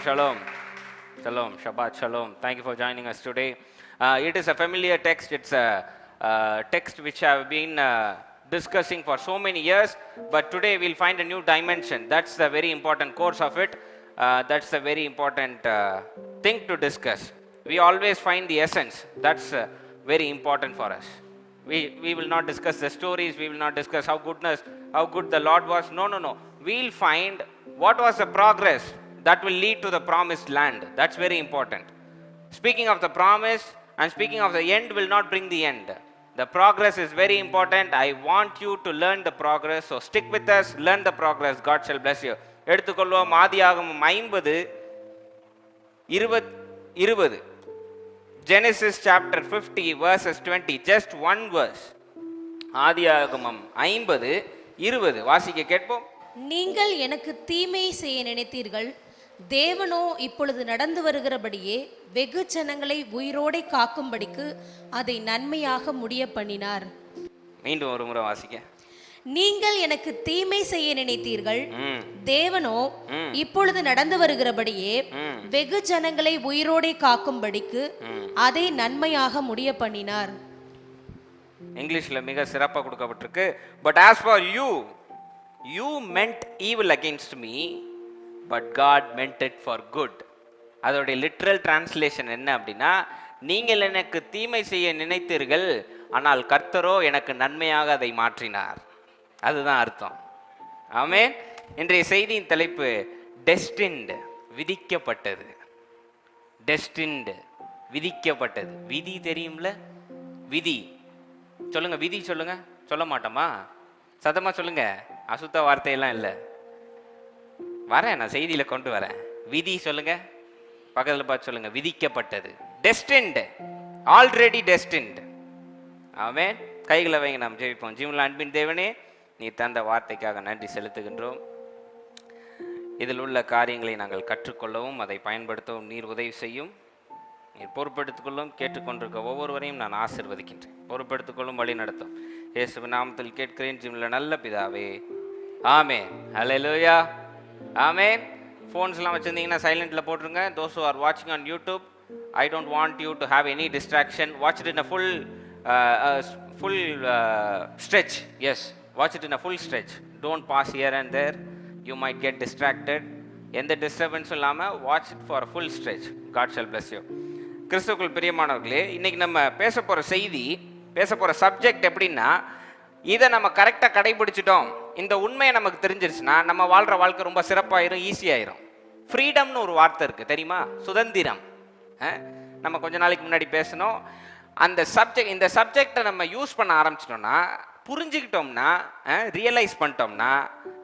Shalom. Shalom. Shabbat Shalom. Thank you for joining us today. It is a familiar text. It's a text which I've been discussing for so many years, but today we'll find a new dimension. That's the very important course of it. That's the very important thing to discuss. We always find the essence. That's very important for us. We will not discuss the stories. We will not discuss how good the Lord was. No. We'll find what was the progress that will lead to the promised land. That's very important. Speaking of the promise and speaking of the end will not bring the end. The progress is very important. I want you to learn the progress. So stick with us, learn the progress. God shall bless you. எடுத்துக்கொள்வோம். ஆதியாகமம் 50 20 Genesis chapter 50 verses 20. Just one verse. ஆதியாகமம் 50 20 வாசிக்க கேட்போம். நீங்கள் எனக்கு தீமை செய்ய நினைத்தீர்கள், தேவனோ இப்பொழுது நடந்து வருகிறபடியே வெகு ஜனங்களை உயிரோடே காக்கும்படிக்கு அதை நன்மையாக முடிய பண்ணினார். மீண்டும் ஒரு முறை வாசிக்க. நீங்கள் எனக்கு தீமை செய்ய நினைத்தீர்கள், தேவனோ இப்பொழுது நடந்து வருகிறபடியே வெகு ஜனங்களை உயிரோடே காக்கும்படிக்கு அதை நன்மையாக முடிய பண்ணினார். இங்கிலீஷ்ல மிக சிறப்பாக கொடுக்கப்பட்டிருக்கு. But as for you, you meant evil against me, but God meant it for good. அதோடைய லிட்ரல் டிரான்ஸ்லேஷன் என்ன அப்படின்னா, நீங்கள் எனக்கு தீமை செய்ய நினைத்தீர்கள், ஆனால் கர்த்தரோ எனக்கு நன்மையாக அதை மாற்றினார். அதுதான் அர்த்தம். ஆமென். இன்றைய செய்தியின் தலைப்பு டெஸ்டின்ட், விதிக்கப்பட்டது. டெஸ்டின்ட், விதிக்கப்பட்டது. விதி தெரியும்ல? விதி சொல்லுங்க. விதி சொல்லுங்க. சொல்ல மாட்டோமா? சத்தமா சொல்லுங்க. அசுத்த வார்த்தையெல்லாம் இல்லை. வரேன், நான் செய்தியில கொண்டு வரேன். விதி சொல்லுங்க. பக்கத்தில் பார்த்து சொல்லுங்க. விதிக்கப்பட்டது. டெஸ்டின்ட், ஆல்ரெடி டெஸ்டின்ட். ஆமென். கைகளை வைங்க, நாம் ஜெபிப்போம். ஜீவனுள்ள அன்பின் தேவனே, நீ தந்த வார்த்தைக்காக நன்றி செலுத்துகின்றோம். இதில் உள்ள காரியங்களை நாங்கள் கற்றுக்கொள்ளவும் அதை பயன்படுத்தவும் நீர் உதவி செய்யும். நீர் பொறுப்பெடுத்துக்கொள்ளும். கேட்டுக்கொண்டிருக்க ஒவ்வொருவரையும் நான் ஆசீர்வதிக்கின்றேன். பொறுப்பெடுத்துக்கொள்ளும், வழி நடத்தும். இயேசுவின் நாமத்தில் கேட்கிறேன் ஜீவனுள்ள நல்ல பிதாவே, ஆமென். ஹல்லேலூயா, ஆமென். ஃபோன்ஸ்லாம் வச்சுருந்தீங்கன்னா சைலண்டில் போட்டுருங்க. those who are watching on YouTube, I don't want you to have any distraction. Watch it in a full stretch. Yes, watch it in a full stretch. Don't pause here and there. You might get distracted. எந்த டிஸ்டர்பன்ஸும் இல்லாமல் watch it for a full stretch. God shall bless you. கிறிஸ்துவுக்குள் பிரியமானவர்களே, இன்னைக்கு நம்ம பேச போகிற செய்தி, பேச போகிற சப்ஜெக்ட் எப்படின்னா, இதை நம்ம கரெக்டாக கடைபிடிச்சிட்டோம், இந்த உண்மையை நமக்கு தெரிஞ்சிருச்சுன்னா நம்ம வாழ்கிற வாழ்க்கை ரொம்ப சிறப்பாயிரும், ஈஸியாயிரும். ஃப்ரீடம்னு ஒரு வார்த்தை இருக்குது தெரியுமா? சுதந்திரம். நம்ம கொஞ்ச நாளைக்கு முன்னாடி பேசணும். அந்த சப்ஜெக்ட், இந்த சப்ஜெக்டை நம்ம யூஸ் பண்ண ஆரம்பிச்சிட்டோம்னா, புரிஞ்சுக்கிட்டோம்னா, ரியலைஸ் பண்ணிட்டோம்னா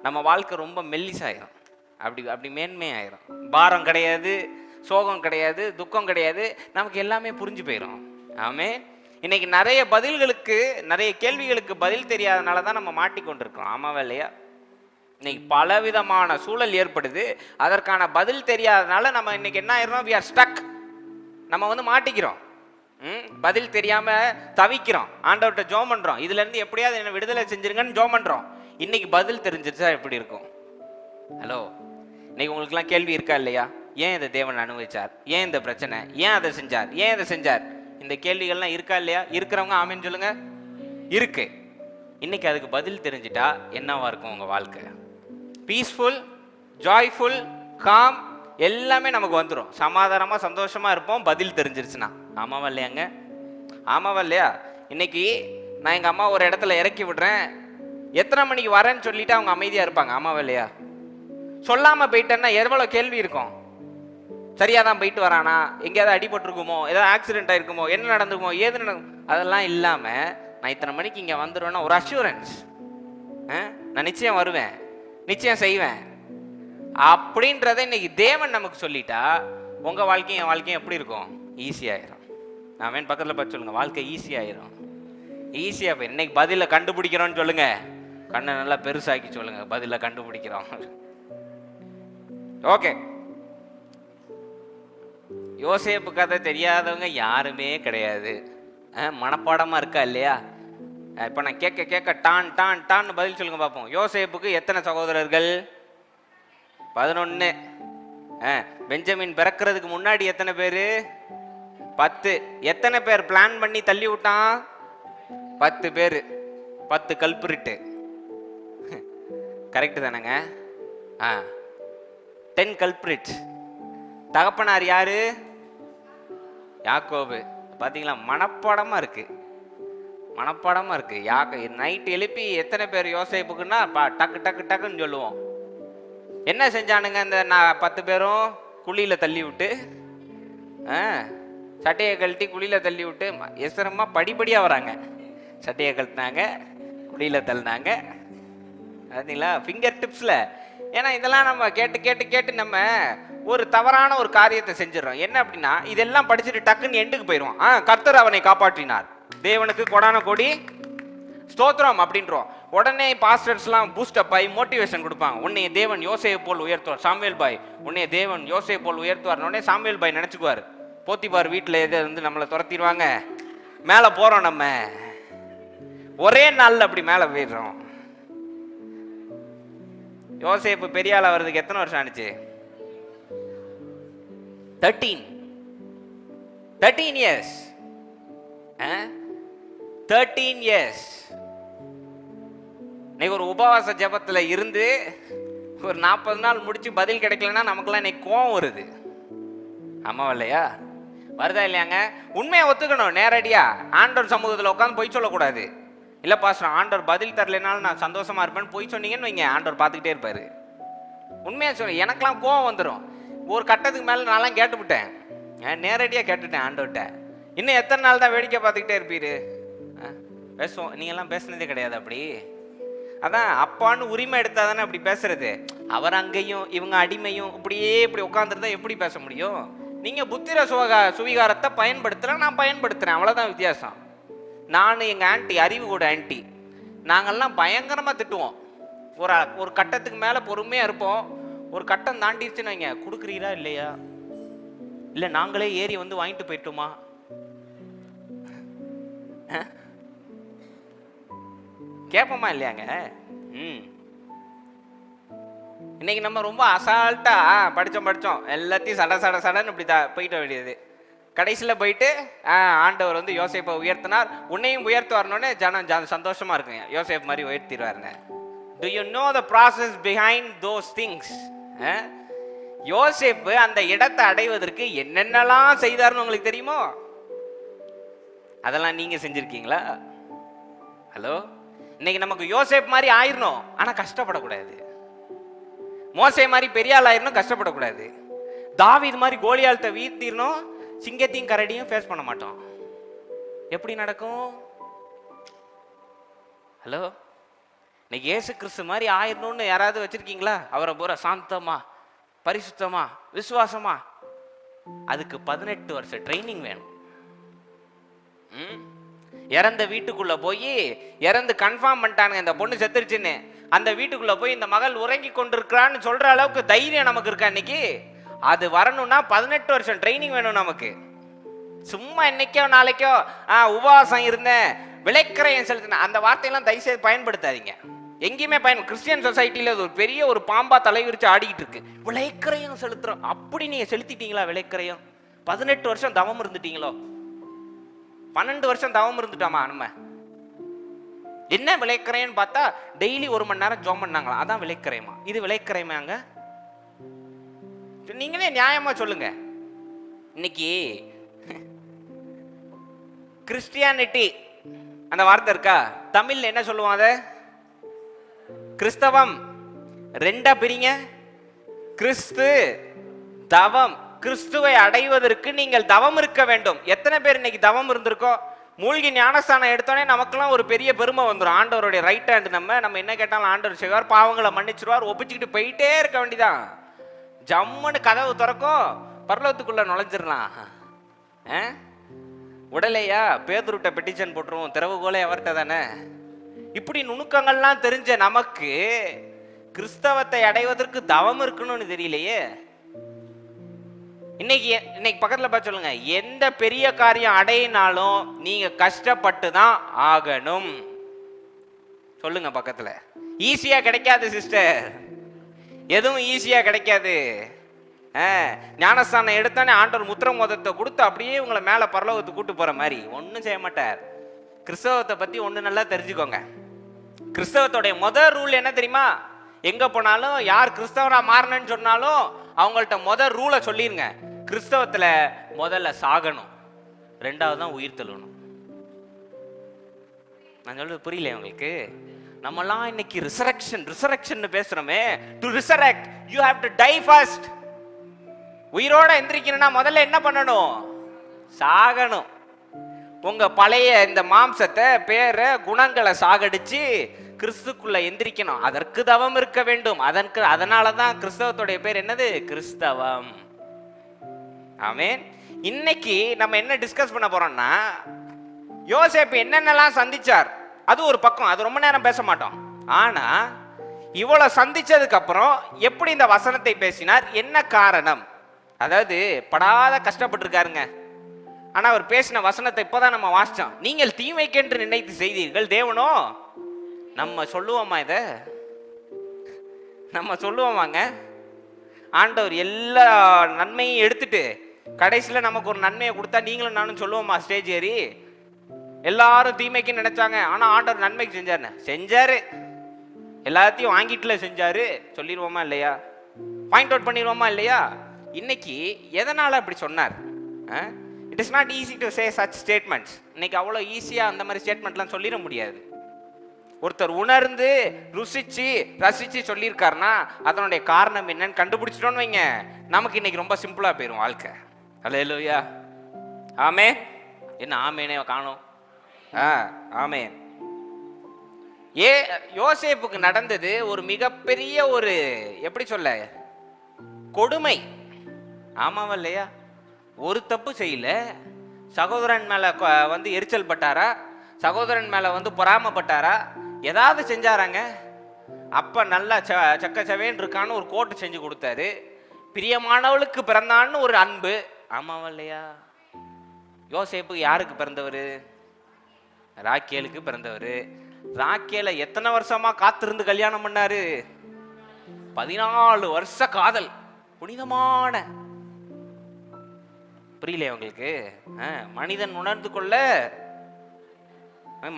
நம்ம வாழ்க்கை ரொம்ப மெல்லிசாயிரும். அப்படி மேன்மையாயிரும். பாரம் கிடையாது, சோகம் கிடையாது, துக்கம் கிடையாது. நமக்கு எல்லாமே புரிஞ்சு போயிடும். ஆமே. இன்னைக்கு நிறைய பதில்களுக்கு, நிறைய கேள்விகளுக்கு பதில் தெரியாதனால தான் நம்ம மாட்டிக்கொண்டிருக்கிறோம். ஆமாவா இல்லையா? இன்னைக்கு பலவிதமான சூழல் ஏற்படுது. அதற்கான பதில் தெரியாதனால நம்ம இன்னைக்கு என்ன ஆயிரும்? we are stuck. நம்ம மாட்டிக்கிறோம். பதில் தெரியாம தவிக்கிறோம். ஆண்டவர்கிட்ட ஜெபம் பண்றோம், இதுல இருந்து எப்படியாவது என்ன விடுதலை செஞ்சிருங்கன்னு ஜெபம் பண்றோம். இன்னைக்கு பதில் தெரிஞ்சிருச்சா எப்படி இருக்கும்? ஹலோ, இன்னைக்கு உங்களுக்குலாம் கேள்வி இருக்கா இல்லையா? ஏன் இதை தேவன் அனுபவிச்சார்? ஏன் இந்த பிரச்சனை? ஏன் அதை செஞ்சார்? ஏன் இதை செஞ்சார்? இந்த கேள்விகள்லாம் இருக்கா இல்லையா? இருக்கிறவங்க ஆமேன்னு சொல்லுங்க. இருக்கு. இன்னைக்கு அதுக்கு பதில் தெரிஞ்சிட்டா என்னவா இருக்கும் உங்க வாழ்க்கை? பீஸ்ஃபுல், ஜாய்ஃபுல், காம் எல்லாமே நமக்கு வந்துடும். சமாதானமா சந்தோஷமா இருப்போம் பதில் தெரிஞ்சிருச்சுன்னா. ஆமாவா இல்லையாங்க? ஆமாவா இல்லையா? இன்னைக்கு நான் எங்க அம்மா ஒரு இடத்துல இறக்கி விடுறேன், எத்தனை மணிக்கு வரேன்னு சொல்லிட்டு அவங்க அமைதியா இருப்பாங்க. ஆமாவா இல்லையா? சொல்லாம போயிட்டேன்னா எவ்வளவு கேள்வி இருக்கும். சரியா தான் போயிட்டு வரானா, எங்கேயாவது அடிபட்டுருக்குமோ, ஏதாவது ஆக்சிடென்ட் ஆயிருக்குமோ, என்ன நடந்துக்குமோ, ஏது நடக்கும், அதெல்லாம் இல்லாம நான் இத்தனை மணிக்கு இங்க வந்துடுவேன்னா ஒரு அஷூரன்ஸ், நான் நிச்சயம் வருவேன், நிச்சயம் செய்வேன் அப்படின்றத இன்னைக்கு தேவன் நமக்கு சொல்லிட்டா உங்க வாழ்க்கையும் என் வாழ்க்கையும் எப்படி இருக்கும்? ஈஸியாயிரும். நான் வேணும் பக்கத்துல பார்த்து சொல்லுங்க, வாழ்க்கை ஈஸியாயிரும். ஈஸியா போய் இன்னைக்கு பதில கண்டுபிடிக்கிறோம்னு சொல்லுங்க. கண்ணை நல்லா பெருசாக்கி சொல்லுங்க, பதில கண்டுபிடிக்கிறோம். ஓகே. யோசேப்பு கதை தெரியாதவங்க யாருமே கிடையாது. மனப்பாடமா இருக்கா இல்லையா? இப்ப நான் கேட்க டான் டான் டான் பதில் சொல்லுங்க பார்ப்போம். யோசேப்புக்கு எத்தனை சகோதரர்கள்? 11. பெஞ்சமின் பிறக்கிறதுக்கு முன்னாடி எத்தனை பேரு? 10. எத்தனை பேர் பிளான் பண்ணி தள்ளி விட்டான்? 10 பேரு. 10 கல்பிரிட்டு. கரெக்ட் தானேங்க? 10 கல்பிரிட். தகப்பனார் யாரு? யாக்கோபு. பாத்தீங்களா, மனப்பாடமா இருக்கு, மனப்பாடமா இருக்கு. நைட் எழுப்பி எத்தனை பேர் யோசேப்புக்குன்னா டக்கு டக்கு டக்குன்னு சொல்லுவோம். என்ன செஞ்சானுங்க இந்த 10 பேரும்? குழியில தள்ளி விட்டு, சட்டையை கழட்டி குழியில தள்ளி விட்டு, எசரமா படிப்படியா வராங்க. சட்டையை கழட்டினாங்க, குழியில தள்ளினாங்க. பார்த்தீங்களா, ஃபிங்கர் டிப்ஸ்ல. ஏன்னா இதெல்லாம் நம்ம கேட்டு கேட்டு கேட்டு நம்ம ஒரு தவறான ஒரு காரியத்தை செஞ்சிடறோம். என்ன அப்படின்னா, இதெல்லாம் படிச்சுட்டு டக்குன்னு எண்டுக்கு போயிடுவோம். கர்த்தர் அவனை காப்பாற்றினார், தேவனுக்கு கொடான கோடி ஸ்தோத்திரம் அப்படின்றோம். உடனே பாஸ்டர்ஸ்லாம் பூஸ்டப் ஆகி மோட்டிவேஷன் கொடுப்பாங்க. உன்னைய தேவன் யோசேப்பு போல் உயர்த்துவார். சாமுவேல் பாய், உன்னைய தேவன் யோசேப்பு போல் உயர்த்துவார். உடனே சாமுவேல் பாய் நினைச்சுக்குவார், போத்திபார் வீட்டில் எது வந்து நம்மளை துரத்திடுவாங்க, மேலே போறோம். நம்ம ஒரே நாள்ல அப்படி மேலே போயிடுறோம். யோசேப்பு பெரிய ஆளா வர்றதுக்கு எத்தனை வருஷம் ஆனிச்சு? 13 years. 13 years. இன்னைக்கு ஒரு உபவாச ஜபத்துல இருந்து ஒரு 40 நாள் முடிச்சு பதில் கிடைக்கலன்னா நமக்குலாம் இன்னைக்கு கோவம் வருது. ஆமாவா இல்லையா? வருதா இல்லையாங்க? உண்மையை ஒத்துக்கணும். நேரடியா ஆண்டவர் சமூகத்தில் உட்காந்து பொய் சொல்லக்கூடாது. இல்லை பாஸ்டர், ஆண்டவர் பதில் தரலைனாலும் நான் சந்தோஷமா இருப்பேன்னு பொய் சொன்னீங்கன்னு வைங்க, ஆண்டவர் பார்த்துக்கிட்டே இருப்பாரு. உண்மையா சொல்ல, எனக்கெல்லாம் கோவம் வந்துடும். ஒரு கட்டத்துக்கு மேலே நான்லாம் கேட்டுவிட்டேன், நேரடியாக கேட்டுட்டேன் ஆண்டவர்கிட்ட. இன்னும் எத்தனை நாள் தான் வேடிக்கை பார்த்துக்கிட்டே இருப்பீரு? பேசுவோம். நீங்கள்லாம் பேசுனதே கிடையாது அப்படி. அதான் அப்பான்னு உரிமை எடுத்தா தானே அப்படி பேசுறது. அவர் அங்கேயும் இவங்க அடிமையும் இப்படியே இப்படி உட்காந்துருந்தா எப்படி பேச முடியும்? நீங்க புத்திர சுவிகாரத்தை பயன்படுத்தல, நான் பயன்படுத்துறேன், அவ்வளவுதான் வித்தியாசம். நான் எங்க ஆன்டி, அறிவு கூட ஆன்டி, நாங்கள்லாம் பயங்கரமா திட்டுவோம். ஒரு கட்டத்துக்கு மேல பொறுமையா இருப்போம். ஒரு கட்டம் தாண்டிடுச்சுன்னு வைங்க, கொடுக்குறீரா இல்லையா, இல்ல நாங்களே ஏறி வந்து வாங்கிட்டு போயிட்டோமா, கேட்போமா இல்லையாங்க? இன்னைக்கு நம்ம ரொம்ப அசால்ட்டா படிச்சோம் எல்லாத்தையும் சடன்னு இப்படி போயிட்ட வேண்டியது. கடைசியில் போயிட்டு ஆண்டவர் வந்து யோசேப்பை உயர்த்தினார், உன்னையும் உயர்த்துவார்னோடனே ஜனம் சந்தோஷமா இருக்குங்க. யோசேப் மாதிரி உயர்த்திடுவாருங்க. Do you know the process behind those things? யோசேப்பு அந்த இடத்தை அடைவதற்கு என்னென்னலாம் செய்தார்னு உங்களுக்கு தெரியுமோ? அதெல்லாம் நீங்க செஞ்சிருக்கீங்களா? ஹலோ, இன்னைக்கு நமக்கு யோசேப் மாதிரி ஆயிரணும், ஆனா கஷ்டப்படக்கூடாது. மோசே மாதிரி பெரிய ஆள் ஆயிரணும், கஷ்டப்படக்கூடாது. தாவீது மாதிரி கோலியால்ட்ட வீழ்த்திடணும், சிங்கத்தையும் கரடியும் ஃபேஸ் பண்ண மாட்டோம். எப்படி நடக்கும்? ஹலோ, இன்னைக்கு இயேசு கிறிஸ்து மாதிரி ஆயிரணும்னு யாராவது வச்சிருக்கீங்களா? அவரை பூரா சாந்தமா, பரிசுத்தமா, விசுவாசமா? அதுக்கு 18 வருஷம் ட்ரைனிங் வேணும். இறந்த வீட்டுக்குள்ள போய் இறந்து கன்ஃபார்ம் பண்ணிட்டானுங்க இந்த பொண்ணு செத்துருச்சுன்னு. அந்த வீட்டுக்குள்ள போய் இந்த மகள் உறங்கி கொண்டிருக்கிறான்னு சொல்ற அளவுக்கு தைரியம் நமக்கு இருக்கா இன்னைக்கு? அது வரணும்னா 18 வருஷம் ட்ரைனிங் வேணும் நமக்கு. சும்மா இன்னைக்கோ நாளைக்கோ உபவாசம் இருந்தேன், விளைக்கரையும் செலுத்தினேன், அந்த வார்த்தையெல்லாம் தயவுசெய்து பயன்படுத்தாதீங்க. எங்கேயுமே கிறிஸ்டியன் சொசைட்டில ஒரு பெரிய ஒரு பாம்பா தலைவிரிச்சு ஆடிக்கிட்டு இருக்கு. விளைக்கரையும் செலுத்துறோம். அப்படி நீங்க செலுத்திட்டீங்களா? விளைக்கரையும் 18 வருஷம் தவம் இருந்துட்டீங்களோ? 12 வருஷம் தவம் இருந்துட்டோமா? நம்ம என்ன விளைக்கரைன்னு பார்த்தா டெய்லி 1 மணி நேரம் ஜோம் பண்ணாங்களா, அதான் விளைக்கரையுமா? இது விளைக்கரையுமாங்க? நீங்களே நியாயமா சொல்லுங்க. இன்னைக்கு கிறிஸ்டியானிட்டி அந்த வார்த்தை இருக்கா? தமிழ்ல என்ன சொல்லுவாங்க? கிறிஸ்தவம். 2 பிரிங்க. கிறிஸ்து, தவம். கிறிஸ்துவை அடைவதற்கு நீங்கள் தவம் இருக்க வேண்டும். எத்தனை பேர் இன்னைக்கு தவம் இருந்திருக்கோம்? மூழ்கி ஞானஸ்தானம் எடுத்தோடனே நமக்கெல்லாம் ஒரு பெரிய பெருமை வந்துடும். ஆண்டவருடைய ரைட் ஹேண்ட், நம்ம என்ன கேட்டாலும் ஆண்டவர் செய்வார், பாவங்களை மன்னிச்சிருவார், ஒப்பிச்சுக்கிட்டு போயிட்டே இருக்க வேண்டியதான். ஜம்முன்னு கதவு திறக்கும், பரலோகத்துக்குள்ள நுழைஞ்சிடலாம். உடலையா பேதுருட்ட பெட்டிஷன் போட்டுருவோம், திறவுகோலே அவர்கிட்ட தானே. இப்படி நுணுக்கங்கள்லாம் தெரிஞ்ச நமக்கு கிறிஸ்தவத்தை அடைவதற்கு தவம் இருக்கணும்னு தெரியலையே. இன்னைக்கு பக்கத்துல பார்த்து சொல்லுங்க, எந்த பெரிய காரியம் அடையினாலும் நீங்க கஷ்டப்பட்டு தான் ஆகணும். சொல்லுங்க பக்கத்துல. ஈஸியா கிடைக்காது சிஸ்டர், எதுவும் ஈஸியா கிடைக்காது. ஞானஸ்தானம் எடுத்தானே ஆண்டவர் முத்திர மோதத்தை கொடுத்து அப்படியே உங்களை மேலே பரலோகத்துக்கு கூட்டு போகிற மாதிரி ஒன்றும் செய்ய மாட்டார். கிறிஸ்தவத்தை பற்றி ஒன்று நல்லா தெரிஞ்சுக்கோங்க. கிறிஸ்தவத்துடைய முதல் ரூல் என்ன தெரியுமா? எங்கே போனாலும் யார் கிறிஸ்தவராக மாறணும்னு சொன்னாலும் அவங்கள்ட்ட முதல் ரூலை சொல்லிருங்க. கிறிஸ்தவத்தில் முதல்ல சாகணும், ரெண்டாவது தான் உயிர் தள்ளணும். நான் சொல்றது புரியல உங்களுக்கு? நம்மலாம் இன்னைக்கு ரிசரக்ஷன் பேசுறோமே. To resurrect you have to die first. உயிரோட எந்திரிக்கணும்னா முதல்ல என்ன பண்ணணும்? சாகணும். உங்க பழைய இந்த மாம்சத்தை, பேர, குணங்களை சாகடிச்சு கிறிஸ்துக்குள்ள எந்திரிக்கணும். அதற்கு தவம் இருக்க வேண்டும். அதனாலதான் கிறிஸ்தவத்துடைய பேர் என்னது? கிறிஸ்தவம். ஆமென். இன்னைக்கு நம்ம என்ன டிஸ்கஸ் பண்ண போறோம்னா, யோசேப்பு என்னென்னலாம் சந்திச்சார். அது ஒரு பக்கம், அது ரொம்ப நேரம் பேச மாட்டோம். ஆனா இவ்வளவு சந்திச்சதுக்கு அப்புறம் எப்படி இந்த வசனத்தை பேசினார், என்ன காரணம்? அதாவது படாத கஷ்டப்பட்டிருக்காருங்க. ஆனா அவர் பேசின வசனத்தை இப்பதான் நம்ம வாசிச்சோம். நீங்கள் தீமைக்கென்று நினைத்து செய்தீர்கள், தேவனோ. நம்ம சொல்லுவோமா? இத நம்ம சொல்லுவோமாங்க? ஆண்டவர் எல்லா நன்மையும் எடுத்துட்டு கடைசியில் நமக்கு ஒரு நன்மையை கொடுத்தா நீங்களும் நானும் சொல்லுவோமா? ஸ்டேஜ் ஏறி எல்லாரும் தீமைக்கு நினைச்சாங்க, ஆனா ஆண்டவர் நன்மைக்கு செஞ்சாரு. எல்லாத்தையும் வாங்கிட்டுல செஞ்சாரு சொல்லிடுவோமா இல்லையா? பாயிண்ட் அவுட் பண்ணிடுவோமா இல்லையா? இன்னைக்கு எதனால அப்படி சொன்னார்? It is not easy to say such statements. இன்னைக்கு அவ்வளோ ஈஸியா அந்த மாதிரி ஸ்டேட்மெண்ட்லாம் சொல்லிட முடியாது. ஒருத்தர் உணர்ந்து ருசிச்சு ரசிச்சு சொல்லியிருக்காருன்னா அதனுடைய காரணம் என்னன்னு கண்டுபிடிச்சிட்டோன்னு வைங்க, நமக்கு இன்னைக்கு ரொம்ப சிம்பிளா போயிடும் வாழ்க்கை. அல்லேலூயா. ஆமே. என்ன ஆமேனே காணோம்? ஆமென். யோசேப்புக்கு நடந்தது ஒரு மிகப்பெரிய ஒரு எப்படி சொல்ல கொடுமை. ஆமாவா இல்லையா? ஒரு தப்பு செய்யல. சகோதரன் மேல வந்து எரிச்சல் பட்டாரா? சகோதரன் மேல வந்து பொறாமப்பட்டாரா? ஏதாவது செஞ்சாராங்க? அப்ப நல்லா சக்கச்சவேன்னு இருக்கான்னு ஒரு கோட்டு செஞ்சு கொடுத்தாரு. பிரியமானவளுக்கு பிறந்தான்னு ஒரு அன்பு. ஆமாவா இல்லையா? யோசேப்பு யாருக்கு பிறந்தவர்? ராக்கேலுக்கு பிறந்தவர். ராக்கேல எத்தனை வருஷமா காத்திருந்து கல்யாணம் பண்ணாரு? 14 வருஷ காதல். புனிதமான, புரியல உங்களுக்கு? மனிதன் உணர்ந்து கொள்ள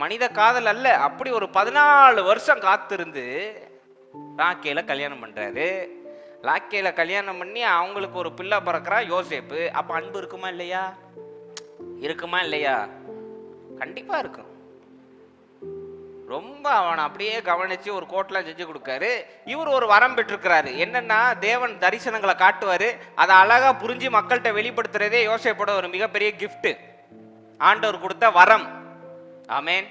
மனித காதல் அல்ல, அப்படி ஒரு 14 வருஷம் காத்திருந்து ராக்கேல கல்யாணம் பண்றாரு. ராக்கேல கல்யாணம் பண்ணி அவங்களுக்கு ஒரு பிள்ளை பிறக்கிறா யோசேப்பு. அப்ப அன்பு இருக்குமா இல்லையா? இருக்குமா இல்லையா? கண்டிப்பா இருக்கும். ரொம்ப அவனை அப்படியே கவனிச்சு ஒரு கோட்லாம் செஞ்சு கொடுக்காரு. இவர் ஒரு வரம் பெற்றிருக்கிறாரு. என்னன்னா, தேவன் தரிசனங்களை காட்டுவாரு, அதை அழகா புரிஞ்சு மக்கள்கிட்ட வெளிப்படுத்துறதே யோசேப்போட ஒரு மிகப்பெரிய கிஃப்ட். ஆண்டவர் கொடுத்த வரம். ஆமேன்.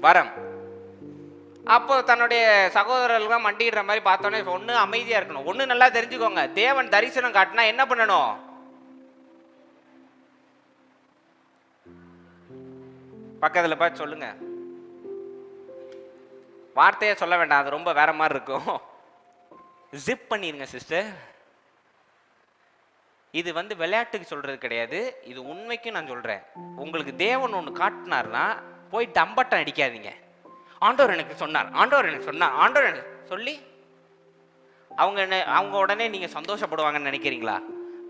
வரம். அப்போ தன்னுடைய சகோதரர்கள் மண்டிடுற மாதிரி பார்த்தோன்னே ஒண்ணு அமைதியா இருக்கணும். ஒண்ணு நல்லா தெரிஞ்சுக்கோங்க, தேவன் தரிசனம் காட்டினா என்ன பண்ணணும்? பக்கத்துல பார்த்து சொல்லுங்க. வார்த்தையை சொல்ல வேண்டாம், அது ரொம்ப வேற மாதிரி இருக்கும். ஜிப் பண்ணிருங்க சிஸ்டர். இது வந்து விளையாட்டுக்கு சொல்றது கிடையாது, இது உண்மைக்கு நான் சொல்றேன். உங்களுக்கு தேவன் ஒன்று காட்டினார்னா போய் டம்பட்டம் அடிக்காதீங்க. ஆண்டவர் எனக்கு சொன்னார், ஆண்டவர் எனக்கு சொன்னார், ஆண்டவர் எனக்கு சொல்லி அவங்க உடனே நீங்க சந்தோஷப்படுவாங்கன்னு நினைக்கிறீங்களா?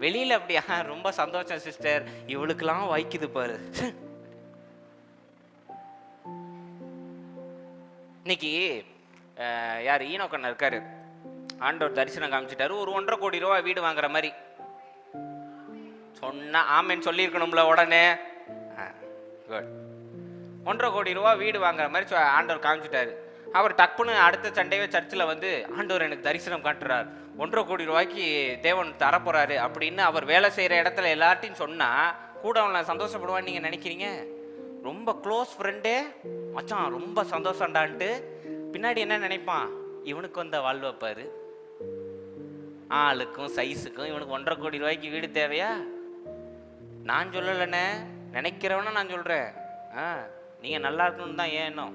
வெளியில அப்படியா ரொம்ப சந்தோஷம் சிஸ்டர், இவளுக்கெல்லாம் வைக்குது பாரு. இன்னைக்கு யார் ஈனோக்கண்ண இருக்காரு, ஆண்டவர் தரிசனம் காமிச்சிட்டாரு, ஒரு 1.5 கோடி ரூபா வீடு வாங்குற மாதிரி சொன்னா ஆமேன்னு சொல்லியிருக்கணும்ல உடனே. 1.5 கோடி ரூபா வீடு வாங்குற மாதிரி ஆண்டவர் காமிச்சிட்டாரு. அவர் டக்குன்னு அடுத்த சண்டையே சர்ச்சில் வந்து ஆண்டவர் எனக்கு தரிசனம் காட்டுறார், 1.5 கோடி ரூபாய்க்கு தேவன் தரப்போறாரு அப்படின்னு அவர் வேலை செய்யற இடத்துல எல்லார்ட்டையும் சொன்னா கூட அவனை சந்தோஷப்படுவான்னு நீங்க நினைக்கிறீங்க? ரொம்ப க்ளோஸ் ஃப்ரெண்டே மச்சான் ரொம்ப சந்தோஷம்டான்ட்டு பின்னாடி என்ன நினைப்பான்? இவனுக்கு வந்த வாழ்வு வைப்பாரு. ஆளுக்கும் சைஸுக்கும் இவனுக்கு 1.5 கோடி ரூபாய்க்கு வீடு தேவையா? நான் சொல்லலைண்ணே, நினைக்கிறவன நான் சொல்றேன். நீங்க நல்லா இருக்கணும்னு தான். ஏன் இன்னும்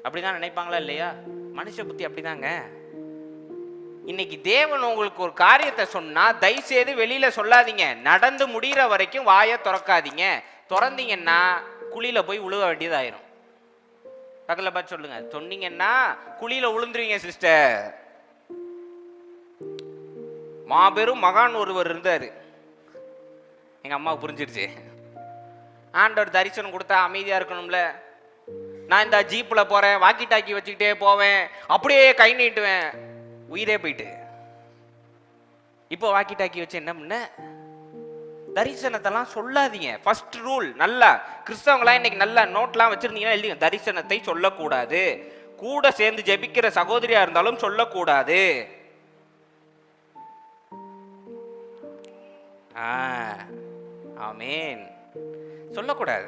அப்படிதான் நினைப்பாங்களா இல்லையா? மனுஷ புத்தி அப்படிதாங்க. இன்னைக்கு தேவன் உங்களுக்கு ஒரு காரியத்தை சொன்னா தயவுசெய்து வெளியில சொல்லாதீங்க. நடந்து முடிகிற வரைக்கும் வாயை திறக்காதீங்க. திறந்தீங்கன்னா குழியில போய் உழுக வேண்டியதாயிரும். பக்கத்துல பார்த்து சொல்லுங்க, சொன்னீங்கன்னா குழியில உளுந்துருவீங்க சிஸ்டர். மாபெரும் மகான் ஒருவர் இருந்தார். எங்கள் அம்மாவுக்கு புரிஞ்சிடுச்சு. ஆண்டவர் தரிசனம் கொடுத்தா அமைதியாக இருக்கணும்ல. நான் இந்த ஜீப்பில் போகிறேன், வாக்கி டாக்கி வச்சுக்கிட்டே போவேன், அப்படியே கை நீட்டுவேன், உயிரே போயிட்டு. இப்போ வாக்கி டாக்கி வச்சு என்ன பண்ண? தரிசனத்தெல்லாம் சொல்லாதீங்க. First rule. நல்லா கிறிஸ்தவங்களா இன்னைக்கு நல்லா நோட்லாம் வச்சிருந்தீங்கன்னா எழுதிங்க, தரிசனத்தை சொல்லக்கூடாது. கூட சேர்ந்து ஜெபிக்கிற சகோதரியா இருந்தாலும் சொல்லக்கூடாது. ஆமேன். சொல்லக்கூடாது.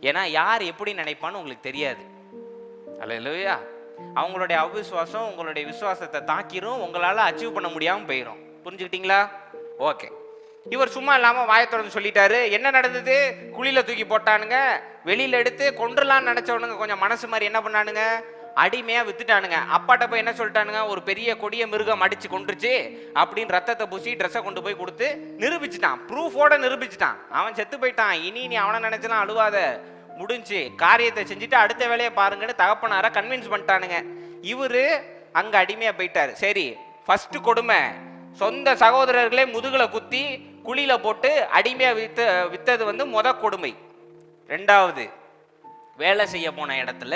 ஏன்னா யார் எப்படி நினைப்பான்னு உங்களுக்கு தெரியாது. அல்லேலூயா. அவங்களுடைய அவிசுவாசம் உங்களுடைய விசுவாசத்தை தாக்கிரும், உங்களால அச்சீவ் பண்ண முடியாம போயிடும். புரிஞ்சுக்கிட்டீங்களா? ஓகே. இவர் சும்மா இல்லாம வாயத்தொடர்ந்து சொல்லிட்டாரு. என்ன நடந்தது? குழியில தூக்கி போட்டானுங்க. வெளியில எடுத்து கொன்றலான்னு நினைச்சவனுங்க கொஞ்சம் மனசு மாதிரி என்ன பண்ணானுங்க, அடிமையா வித்துட்டானுங்க. அப்பாட்ட போய் என்ன சொல்லிட்டானுங்க, ஒரு பெரிய கொடிய மிருகம் அடிச்சு கொண்டுருச்சு அப்படின்னு ரத்தத்தை பூசி ட்ரெஸ்ஸை கொண்டு போய் கொடுத்து நிரூபிச்சுட்டான். ப்ரூஃபோட நிரூபிச்சுட்டான். அவன் செத்து போயிட்டான். இனி நீ அவனை நினைச்சலாம் அழுவாத, முடிஞ்சு காரியத்தை செஞ்சுட்டு அடுத்த வேலையை பாருங்கன்னு தகப்பனார கன்வின்ஸ் பண்ணிட்டானுங்க. இவரு அங்க அடிமையா போயிட்டாரு. சரி, ஃபர்ஸ்ட் கொடுமை சொந்த சகோதரர்களே முதுகுல குத்தி குழியில போட்டு அடிமையா வித்தது வந்து முத கொடுமை. ரெண்டாவது, வேலை செய்ய போன இடத்துல